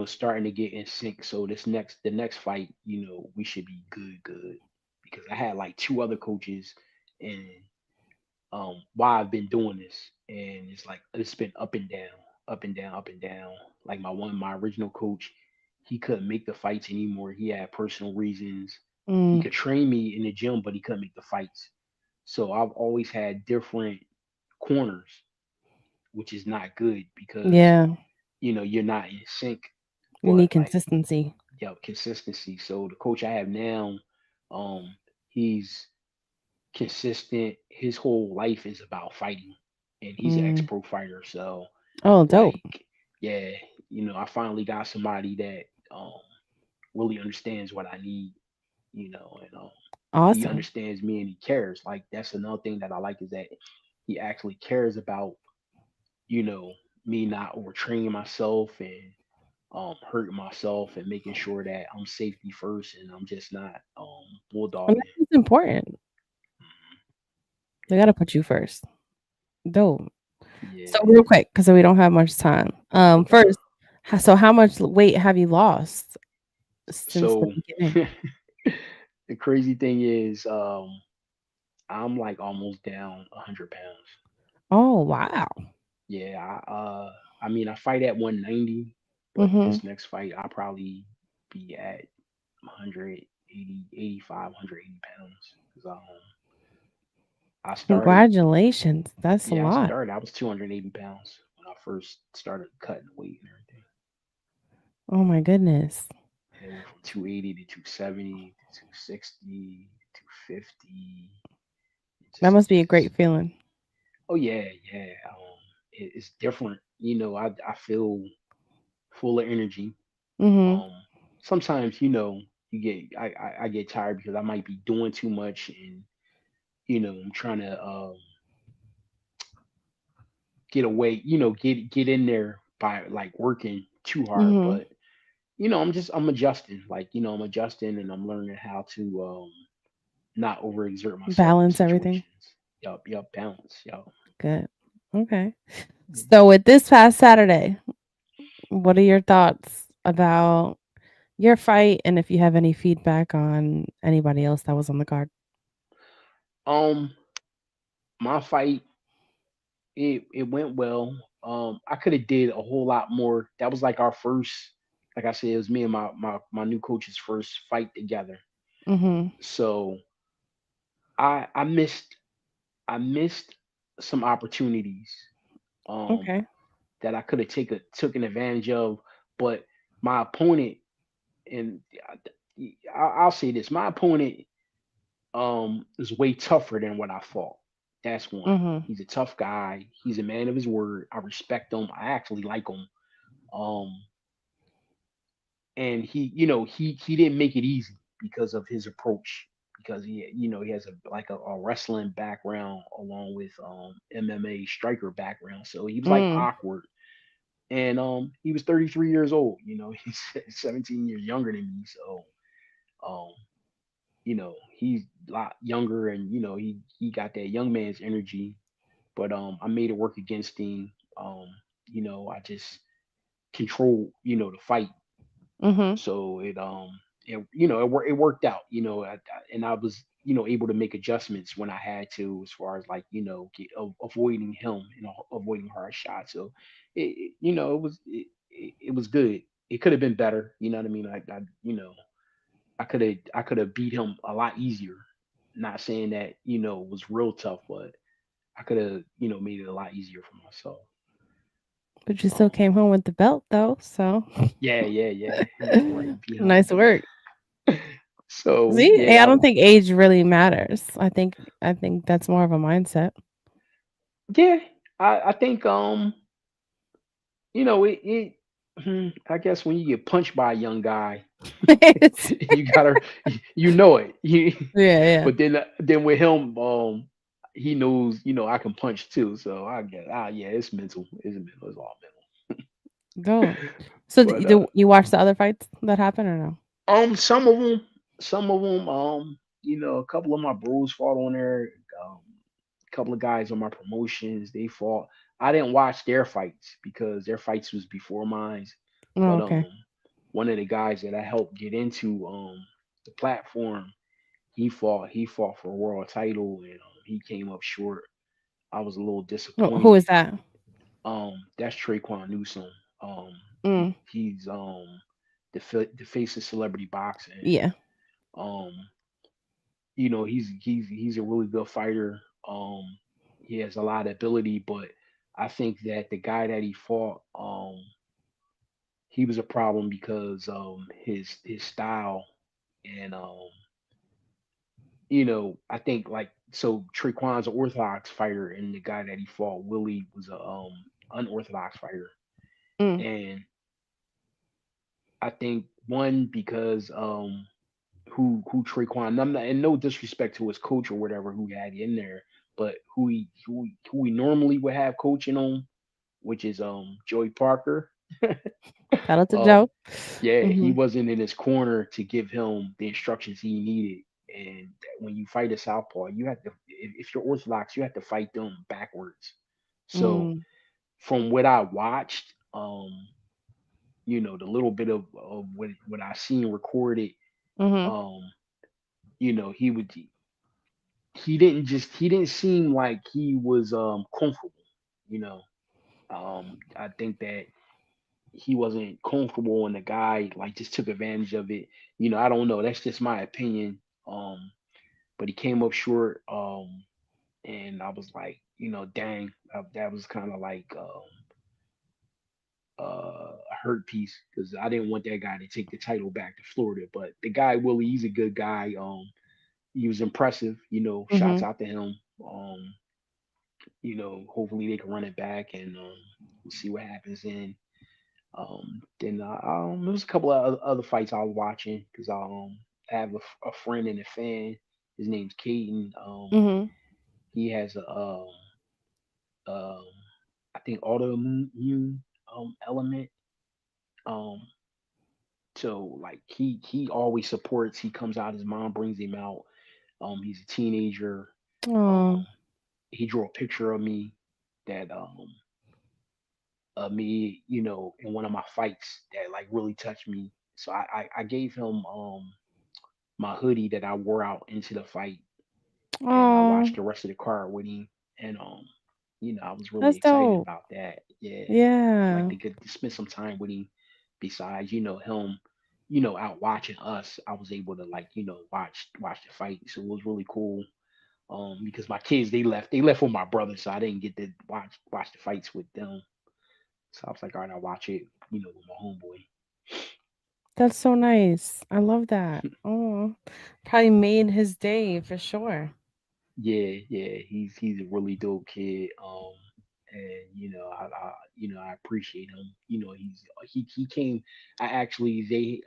starting to get in sync. So the next fight, we should be good, because I had like two other coaches, and why I've been doing this, and it's like it's been up and down, up and down, up and down. Like my original coach, he couldn't make the fights anymore. He had personal reasons. He Mm. could train me in the gym, but he couldn't make the fights. So I've always had different corners, which is not good because Yeah. you're not in sync. You need But like, consistency. consistency. So the coach I have now, he's consistent. His whole life is about fighting, and he's an ex Mm. pro fighter. So Oh, dope. like, yeah, I finally got somebody that really understands what I need. And he Awesome. understands me and he cares. Like that's another thing that I like, is that he actually cares about you know me not overtraining myself and hurting myself, and making sure that I'm safety first, and I'm just not And bulldogging. that's important. Mhm. They gotta put you first. Dope. So Yeah. real quick, because we don't have much time. Okay. First, so how much weight have you lost since the So beginning? the crazy thing is, I'm like almost down 100 pounds. Oh, wow. Yeah, I mean, I fight at 190, but Mhm. this next fight I'll probably be at 180, 85, 180 pounds. 'Cause, I started, Congratulations. That's a yeah, I lot. started. I was 280 pounds when I first started cutting weight and everything. Oh my goodness. And it went from 280 to 270 to 260 to 250. It That just, must be a great feeling. oh yeah, yeah. It's different. I feel full of energy. Mhm. Um, Sometimes I get tired because I might be doing too much, and I'm trying to get away, get in there by like working too hard. Mhm. But I'm adjusting, like I'm adjusting, and I'm learning how to not overexert myself in Balance everything. situations. Yup, balance. Yup. Good. Okay. So with this past Saturday, what are your thoughts about your fight and if you have any feedback on anybody else that was on the card? Um, my fight, it went well. I could have did a whole lot more. That was like our first, like I said, it was me and my new coach's first fight together. Mhm. So I missed some opportunities um Okay. that I could have taken advantage of, but my opponent, and I'll say this, my opponent is way tougher than what I thought. That's one. Mhm. He's a tough guy. He's a man of his word. I respect him. I actually like him. Um, and he didn't make it easy because of his approach. Because he has a wrestling background along with MMA striker background, so he was like Mm. awkward. And he was 33 years old. He's 17 years younger than me, so um, he's a lot younger, and he got that young man's energy. But I made it work against him. I just controlled the fight, Mhm. so it worked out. And I was able to make adjustments when I had to, as far as like avoiding him and avoiding hard shots. So it was good. It could have been better. You know what I mean? Like I could have beat him a lot easier. Not saying that it was real tough, but I could have made it a lot easier for myself. But you still Um, came home with the belt though, so yeah, yeah, yeah. Right behind nice work. it. So See, I yeah, don't think age really matters. I think that's more of a mindset. yeah. I think it. I guess when you get punched by a young guy, It's- you gotta it. yeah, yeah. But then with him, he knows I can punch too. So I guess yeah, it's mental. It's mental. It's all Go. mental. So But you watch the other fights that happen or no? some of them, a couple of my bros fought on there. Um, a couple of guys on my promotions, they fought. I didn't watch their fights because their fights was before mine. Oh, But okay. one of the guys that I helped get into the platform, he fought for a world title, and he came up short. I was a little Who disappointed. is that? That's Traquan Newsom. Mm, He's the face of celebrity boxing. yeah. Um, he's a really good fighter. He has a lot of ability, but I think that the guy that he fought, he was a problem because his style, and I think, like, so Traquan's an orthodox fighter, and the guy that he fought, Willie, was a unorthodox fighter. Mm. And I think, one, because who Traquan, and I'm not, and no disrespect to his coach or whatever who had in there, but who he normally would have coaching on, which is Joey Parker. Shout out to um Joe. yeah, he Mhm. wasn't in his corner to give him the instructions he needed. And when you fight a southpaw, you have to, if you're orthodox, you have to fight them backwards. So Mm. from what I watched, the little bit of what I seen recorded, Mhm. um, he would he didn't seem like he was comfortable, you know. I think that he wasn't comfortable and the guy like just took advantage of it. I don't know. That's just my opinion. But he came up short. And I was like, dang, that was kind of like a hurt piece because I didn't want that guy to take the title back to Florida. But the guy Willie, he's a good guy. He was impressive. Shots Mhm. out to him. Um, hopefully they can run it back and we'll see what happens then. Then there was a couple of other fights I was watching because I have a friend and a fan. His name's Caden. Mhm. He has a um, I think autoimmune element. Um, so like he always supports. He comes out. His mom brings him out. He's a teenager. Um, Oh. he drew a picture of me that me, in one of my fights that like really touched me. So I gave him my hoodie that I wore out into the fight, and I Oh. watched the rest of the card with him, and I was really That's excited dope. about that. Yeah, like Yeah. to get to spend some time with him. Besides, him, out watching us, I was able to like watch the fight, so it was really cool. Because my kids they left with my brother, so I didn't get to watch the fights with them. So I was like, all right, I'll watch it, with my homeboy. That's so nice. I love that. Oh. Probably made his day for sure. Yeah, yeah, he's a really dope kid. And I appreciate him. He came. I actually they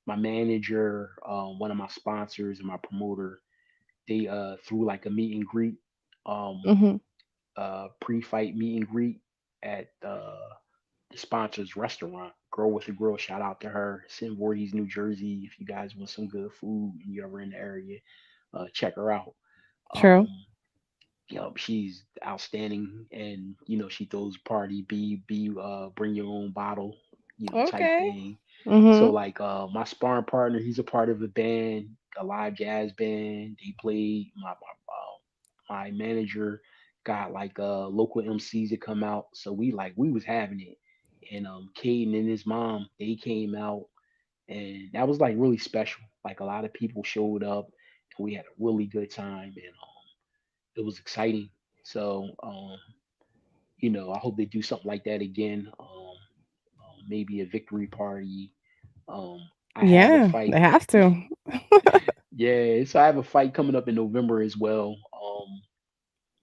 my manager, one of my sponsors, and my promoter, they threw like a meet and greet, um, Mhm. pre-fight meet and greet at the sponsor's restaurant. Girl with the Grill. Shout out to her. It's in Voorhees, New Jersey. If you guys want some good food and you're ever in the area, check her out. True. Um, she's outstanding, and she throws a party. Bring your own bottle, type Okay. thing. So Mhm. like my sparring partner, he's a part of a band, a live jazz band. They played. My manager got like local MCs to come out, so we was having it. And Caden and his mom, they came out, and that was like really special. Like a lot of people showed up, and we had a really good time, and it was exciting. So I hope they do something like that again. Maybe a victory party. I have a Yeah, fight. they have to. Yeah, so I have a fight coming up in November as well.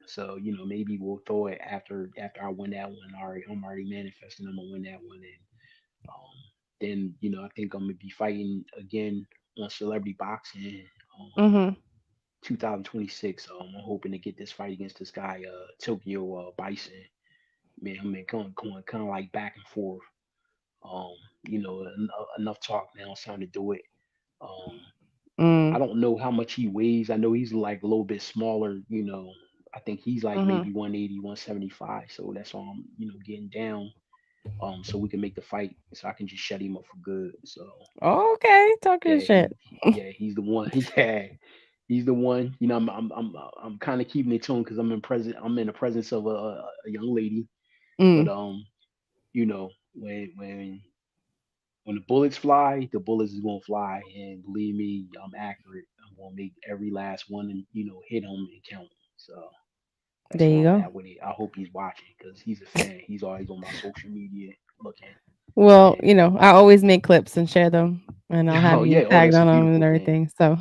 So maybe we'll throw it after I win that one. Already, I'm already manifesting. I'm gonna win that one, and then I think I'm gonna be fighting again on Celebrity Boxing. Um, Mhm. 2026. I'm hoping to get this fight against this guy, Tokyo Bison. Man, I mean, going kind of like back and forth. Um, enough talk now. It's time to do it. Um, I Mm. don't know how much he weighs. I know he's like a little bit smaller. I think he's like Mhm. maybe 180, 175. So that's why I'm, getting down. So we can make the fight. So I can just shut him up for good. So Okay, talking yeah, shit. yeah, he's the one. Yeah, he's the one. I'm kind of keeping it tuned because I'm in the presence of a young lady. But Mm. when the bullets fly, the bullets is gonna fly, and believe me, I'm accurate. I'm gonna make every last one and hit him and count. So that's There where you I'm go. at with it. I hope he's watching because he's a fan. He's always on my social media looking. Well, And I always make clips and share them, and I'll have oh you yeah, oh tagged that's a on them and beautiful thing. everything. So,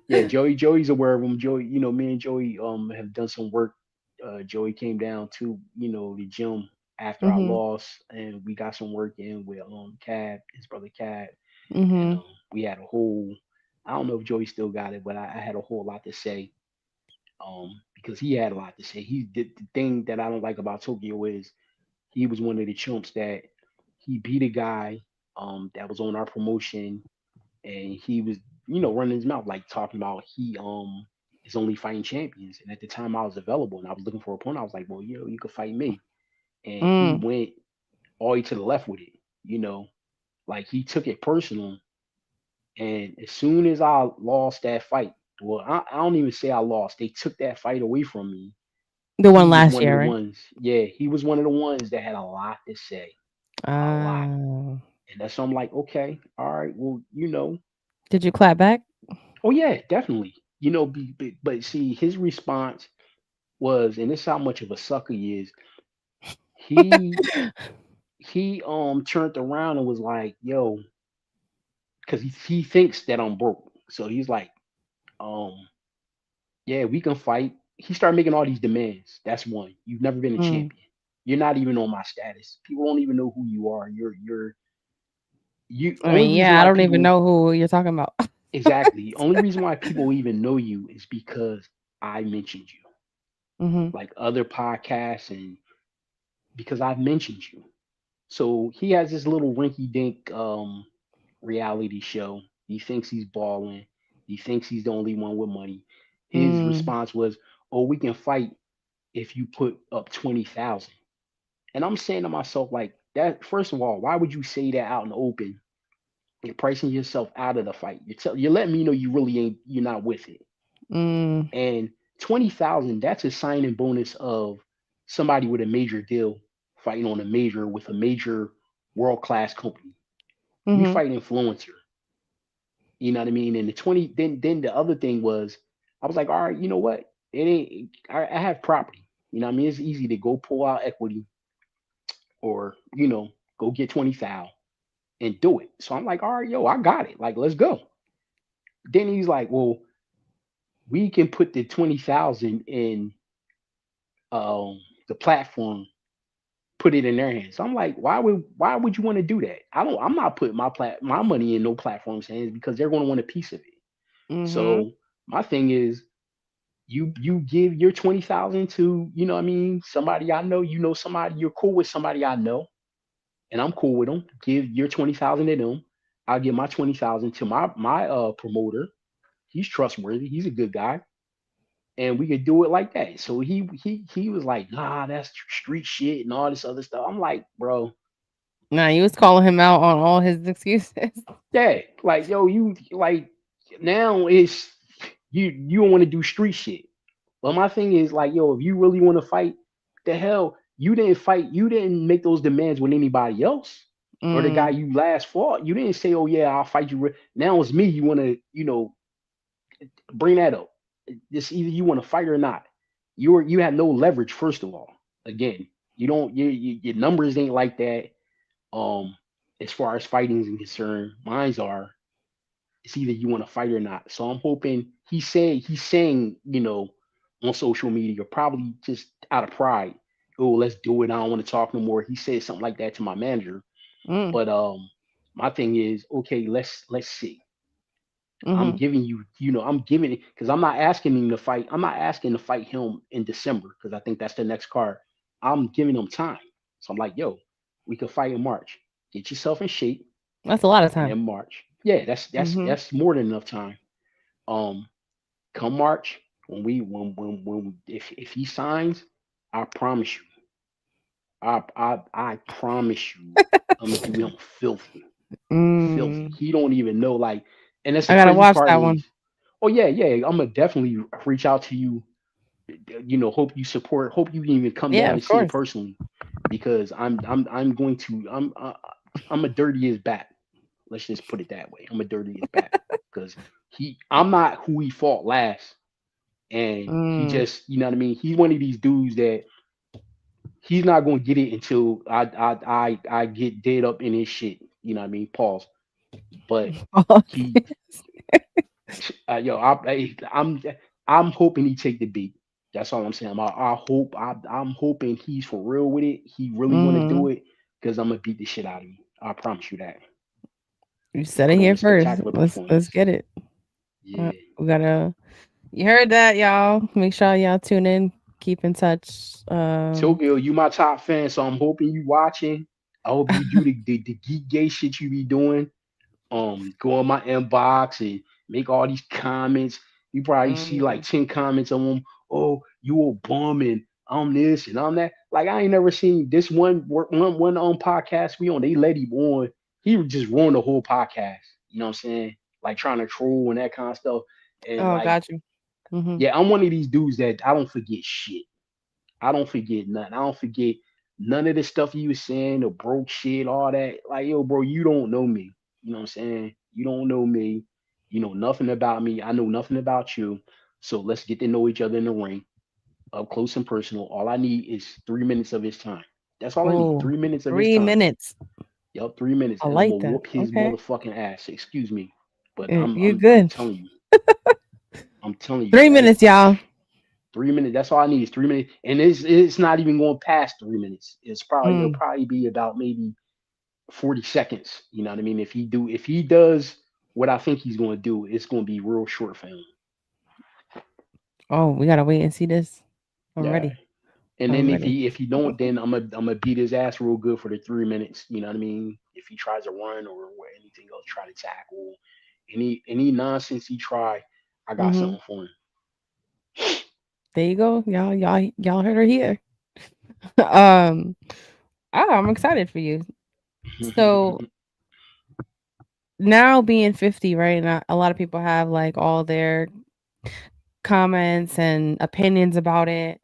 Yeah, Joey's aware of him. Joey, me and Joey have done some work. Joey came down to the gym after I mhm, lost, and we got some work in with Cab, his brother Cab, and mhm, we had a whole. I don't know if Joey still got it, but I had a whole lot to say. Because he had a lot to say. He did the thing that I don't like about Tokyo is he was one of the chumps that he beat a guy that was on our promotion, and he was running his mouth like talking about he is only fighting champions. And at the time I was available and I was looking for a opponent, I was like, well, you could fight me. And he Mm. went all the way to the left with it, like he took it personal. And as soon as I lost that fight, well, I don't even say I lost. They took that fight away from me. The one He was last one of the year, right? ones, yeah, he was one of the ones that had a lot to say, a lot. Ah. And that's so I'm like, okay, all right, well, Did you clap back? oh yeah, definitely. But see, his response was, and this is how much of a sucker he is. He turned around and was like, yo, because he thinks that I'm broke. So he's like, um, yeah, we can fight. He started making all these demands. That's one. You've never been a Mm. champion. You're not even on my status. People don't even know who you are. You I only mean, reason yeah, I why don't even people know who you're talking about. exactly. Only reason why people even know you is because I mentioned you. Mhm. Like other podcasts and because I've mentioned you. So he has this little rinky dink reality show. He thinks he's balling. He thinks he's the only one with money. His Mm. response was, "Oh, we can fight if you put up 20,000." And I'm saying to myself, like that. First of all, why would you say that out in the open? You're pricing yourself out of the fight. You're letting me know you really ain't. You're not with it. Mm. And 20,000, that's a signing bonus of somebody with a major deal fighting on a major with a major world class company. We Mhm. fight influencer. You know what I mean? And the 20, then the other thing was, I was like, all right, you know what? It ain't. I have property. You know what I mean? It's easy to go pull out equity or go get 20,000 and do it. So I'm like, all right, yo, I got it. Like, let's go. Then he's like, well, we can put the 20,000 in the platform, put it in their hands. So I'm like, why would you want to do that? I'm not putting my money in no platform's hands because they're going to want a piece of it. Mhm. So my thing is, you give your 20,000 to what I mean, somebody I know. Somebody you're cool with, somebody I know, and I'm cool with them. Give your 20,000 to them. I'll give my 20,000 to my promoter. He's trustworthy. He's a good guy, and we could do it like that. So he was like, nah, that's street shit and all this other stuff. I'm like, bro, Nah, you was calling him out on all his excuses. yeah, like yo, you like now it's you don't want to do street shit. But my thing is like, yo, if you really want to fight, the hell, you didn't fight, you didn't make those demands with anybody else or the guy Mm. you last fought. You didn't say, oh yeah, I'll fight you. Now it's me. You want to, bring that up. It's either you want to fight or not. You have no leverage. First of all, again, you don't. Your numbers ain't like that. Um, as far as fighting is concerned, mine's are. It's either you want to fight or not. So I'm hoping he's saying, on social media, probably just out of pride. Oh, let's do it. I don't want to talk no more. He said something like that to my manager. Mm. But my thing is, okay, let's see. I'm Mhm. giving you, I'm giving it because I'm not asking him to fight. I'm not asking to fight him in December because I think that's the next card. I'm giving him time. So I'm like, yo, we could fight in March. Get yourself in shape, That's a lot of and time. then March. Yeah, that's that's Mhm. that's more than enough time. Um, come March when if he signs, I promise you, I promise you, I'm gonna do him filthy, filthy. Mm. He don't even know like, and that's the I gotta crazy watch part that is, one. oh yeah, yeah, I'm gonna definitely reach out to you. Hope you support. Hope you can even come Yeah, down and of see it course. personally, because I'm going to I'm a dirty as bat. Let's just put it that way. I'm a dirty as bat because I'm not who he fought last, and he Mm. just what I mean. He's one of these dudes that he's not going to get it until I get dead up in his shit. You know what I mean? Pause. But he yo, I'm hoping he take the beat. That's all I'm saying. I'm hoping he's for real with it. He really want to do Mm. it because I'm gonna beat the shit out of him. I promise you that, You and said it put on here a first. spectacular Let's performance. get it. Yeah. We gotta. You heard that, y'all. Make sure y'all tune in. Keep in touch. Tokyo, you my top fan, so I'm hoping you watching. I hope you do the geek gay shit you be doing. Go on my inbox and make all these comments. You probably see like Mm. 10 comments on them. Oh, you a bum and I'm this and I'm that. Like I ain't never seen this one on podcast we on. They let him on. He just ruined the whole podcast. You know what I'm saying? Like trying to troll and that kind of stuff. And Oh, like, got you. Mhm. yeah, I'm one of these dudes that I don't forget shit. I don't forget nothing. I don't forget none of the stuff you was saying, the broke shit, all that. Like, yo, bro, you don't know me. You know what I'm saying? You don't know me. You know nothing about me. I know nothing about you. So let's get to know each other in the ring, up close and personal. All I need is 3 minutes of his time. That's all I need. Oh, 3 minutes of his 3 time. minutes. Yup, 3 minutes, I and I'm like gonna that. whoop his Okay. motherfucking ass. Excuse me, but I'm You're I'm I'm good. telling you, I'm telling you 3 that minutes, y'all. 3 minutes. That's all I need is 3 minutes, and it's not even going past 3 minutes. It'll Mm. probably be about maybe 40 seconds. You know what I mean? If he does what I think he's going to do, it's going to be real short for him. Oh, we gotta wait and see this. I'm Yeah. ready. And I'm then ready. if he don't, then I'm gonna beat his ass real good for the 3 minutes. You know what I mean? If he tries to run or anything else, try to tackle any nonsense he try, I got Mhm. something for There you go. Y'all heard her here. um, I'm excited for you. So him. now being 50, right? And a lot of people have like all their comments and opinions about it.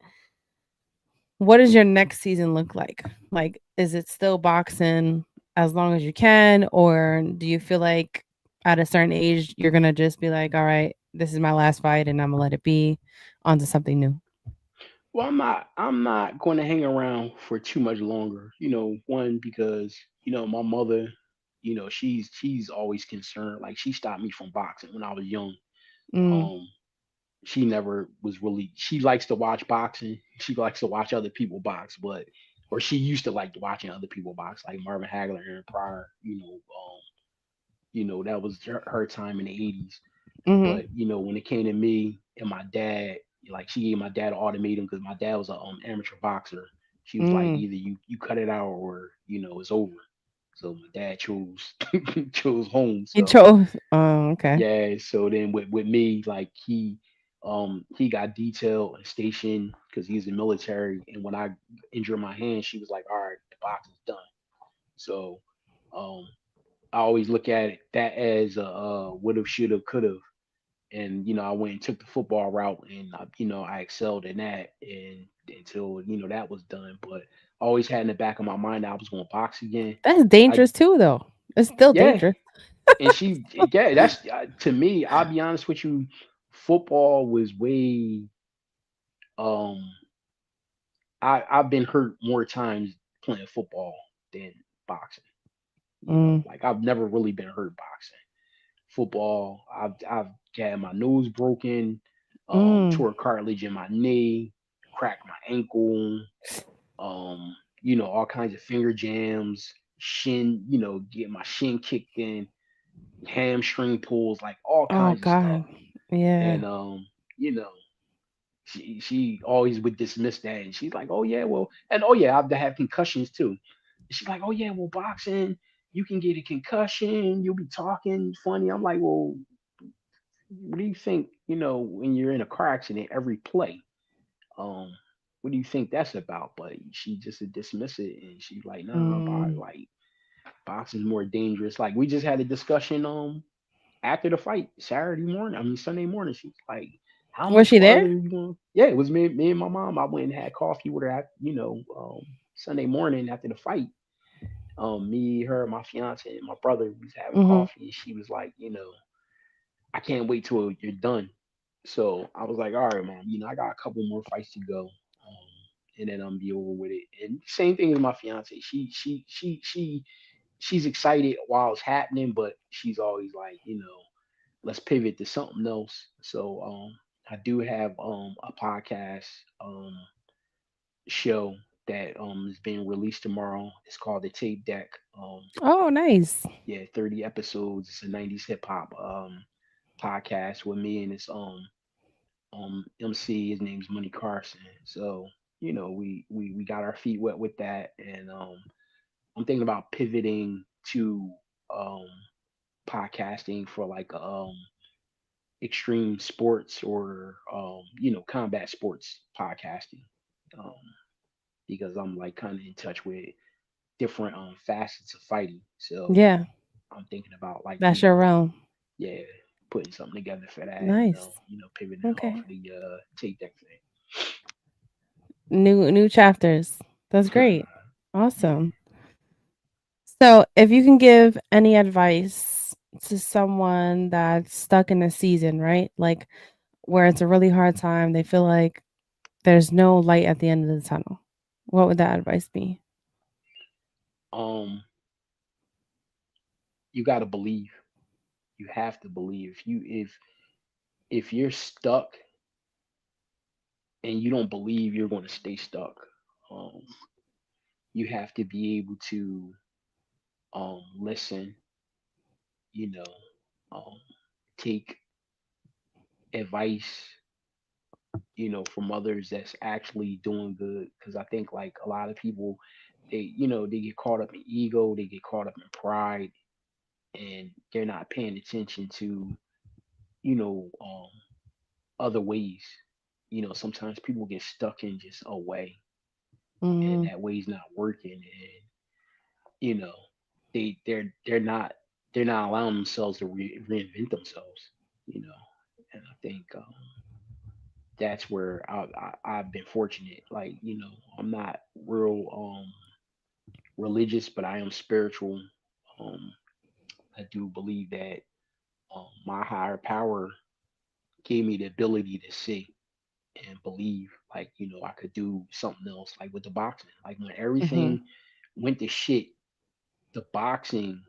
What does your next season look like? Like, is it still boxing as long as you can, or do you feel like at a certain age you're gonna just be like, all right, this is my last fight, and I'm gonna let it be, onto something new? Well, I'm not going to hang around for too much longer. One because my mother, she's always concerned. Like she stopped me from boxing when I was young. Mm, Um, she never was really. She likes to watch boxing. She likes to watch other people box, or she used to like watching other people box, like Marvin Hagler, Aaron Pryor. That was her time in the '80s. mhm, But when it came to me and my dad, like she gave my dad an ultimatum because my dad was an amateur boxer. She was like, mm. either you cut it out or it's over. So my dad chose chose home. You So chose. Oh, okay. yeah. So then with me, like he got detailed and stationed because he's in the military. And when I injured my hand, she was like, all right, the boxing's done. So um I always look at that as a would have, should have, could have. And I went and took the football route, and I excelled in that, and until that was done. But I always had in the back of my mind that I was going to box again. That's I dangerous too, though. It's still Yeah, dangerous. and yeah, that's to me. I'll be honest with you, football was way. Um, I've been hurt more times playing football than boxing. Mm, Like I've never really been hurt boxing. Football, I've had my nose broken, mm. tore cartilage in my knee, cracked my ankle, all kinds of finger jams, shin, get my shin kicked in, hamstring pulls, like all Oh kinds of stuff. God. Yeah. And you know, she always would dismiss that, and she's like, "Oh yeah, well," and "Oh yeah, I've had concussions too." And she's like, "Oh yeah, well, boxing, you can get a concussion. You'll be talking funny." I'm like, "Well, what do you think? When you're in a car accident, every play, um, what do you think that's about?" But she just would dismiss it, and she's like, "Nah, Mm. like boxing's more dangerous." Like we just had a discussion after the fight Saturday morning. I mean Sunday morning. She's like, "How Was much she there? farther you going?" Yeah, it was me and my mom. I went and had coffee with her at Sunday morning after the fight. Me, her, my fiance, and my brother was having Mhm. coffee, and she was like, "I can't wait till you're done." So I was like, "All right, mom. I got a couple more fights to go, and then I'm be over with it." And same thing as my fiance. She's excited while it's happening, but she's always like, let's pivot to something else. So I do have a podcast show that is being released tomorrow. It's called The Tape Deck. Oh, nice. Yeah, 30 episodes. It's a 90s hip hop podcast with me and this MC. His name's Money Carson. So we got our feet wet with that, and I'm thinking about pivoting to um podcasting for like extreme sports or combat sports podcasting, um, because I'm like kind of in touch with different facets of fighting. So Yeah, I'm thinking about like that's your realm. yeah, putting something together for that, and Nice. pivoting off Okay. of the tape deck New chapters. That's thing. great. Yeah. Awesome. So, if you can give any advice to someone that's stuck in a season, right? Like where it's a really hard time, they feel like there's no light at the end of the tunnel. What would that advice be? Um, you got to believe. You have to believe. If you're stuck and you don't believe, you're going to stay stuck. Um, you have to be able to listen. You know, um, take advice. From others that's actually doing good. Because I think like a lot of people, they get caught up in ego, they get caught up in pride, and they're not paying attention to you know um, other ways. Sometimes people get stuck in just a way, and Mhm. that way's not working, and you know they're not allowing themselves to reinvent themselves. You know, and I think that's where I've been fortunate. Like I'm not real religious, but I am spiritual. Um, I do believe that my higher power gave me the ability to see and believe like I could do something else, like with the boxing, like when Mhm. everything went to shit, the boxing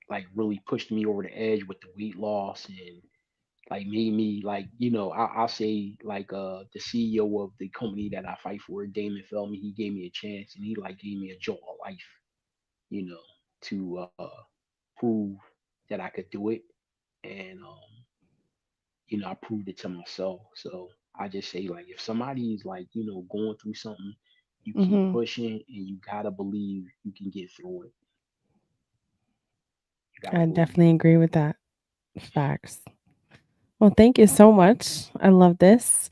like really pushed me over the edge with the weight loss, and like made me like I'll say like the CEO of the company that I fight for, Damon Feldman, he gave me a chance, and he like gave me a jolt of life, you know to prove that I could do it. And I proved it to myself. So I just say like if somebody's like, going through something, you keep Mhm. pushing and you gotta believe you can get through it. You gotta I believe. definitely agree with that. Facts. Well, thank you so much. I love this.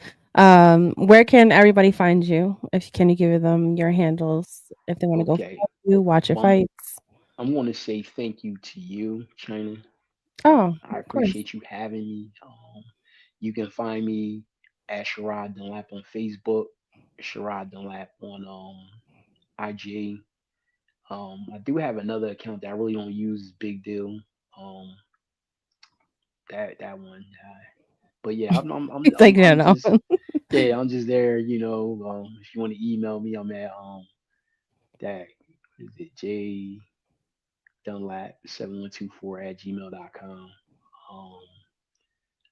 Where can everybody find you? If can you give them your handles if they want to go Okay. follow you, watch your Well, I'm fights? I'm gonna say thank you to you, China. Oh, I of course. appreciate you having me. You can find me at Sherrod Dunlap on Facebook, Sherrod Dunlap on IG. I do have another account that I really don't use. Big deal. Um, that one. But yeah, He's like, yeah, I'm no. just yeah, I'm just there. If you want to email me, I'm at that is it J Dunlap 7124 at gmail.com. Um,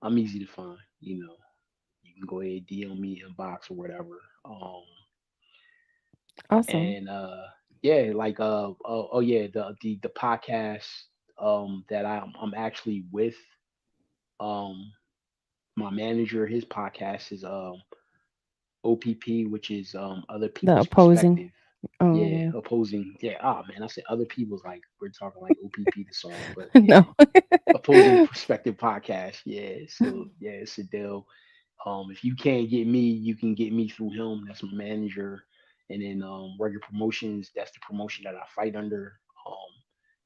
I'm easy to find. You can go ahead DM me inbox or whatever. Awesome. And yeah, like oh yeah, the podcast that I'm actually with um my manager, his podcast is OPP, which is other The people's opposing. perspective. Yeah, Oh, opposing. Yeah, oh man, I said other people's, like we're talking like OPP the song, but yeah, no. opposing perspective podcast. Yeah, so yeah, it's a deal. If you can't get me, you can get me through him. That's my manager. And then Regular Promotions, that's the promotion that I fight under. Um,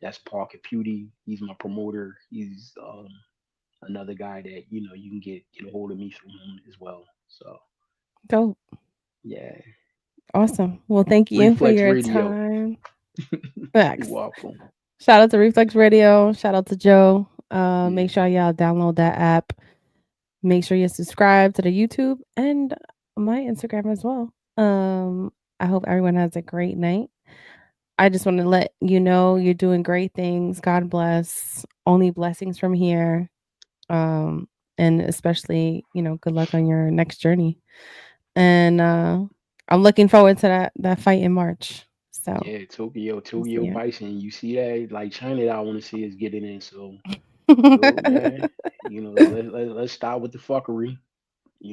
that's Paul Caputi. He's my promoter. He's another guy that you can get a hold of me through him as well. So Dope. yeah, Awesome. Well, thank you for Reflex your Radio. time. You're Facts. welcome. Shout out to Reflex Radio. Shout out to Joe. Make Yeah, sure y'all download that app. Make sure you subscribe to the YouTube and my Instagram as well. I hope everyone has a great night. I just want to let you know you're doing great things. God bless. Only blessings from here. Um, and especially, good luck on your next journey. And I'm looking forward to that fight in March. So yeah, Tokyo, we'll Tokyo see ya. Bison. You see that? Like China, that I want to see is getting in. So go, yeah. Let's start with the fuckery.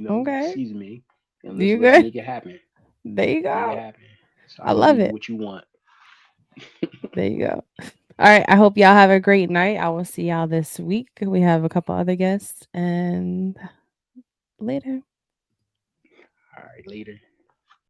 Okay. Excuse me, and let's You let's good? make it happen. There you Make it go. happen. So I I can love give you it. what you want. There you go. All right. I hope y'all have a great night. I will see y'all this week. We have a couple other guests and later. All right, later.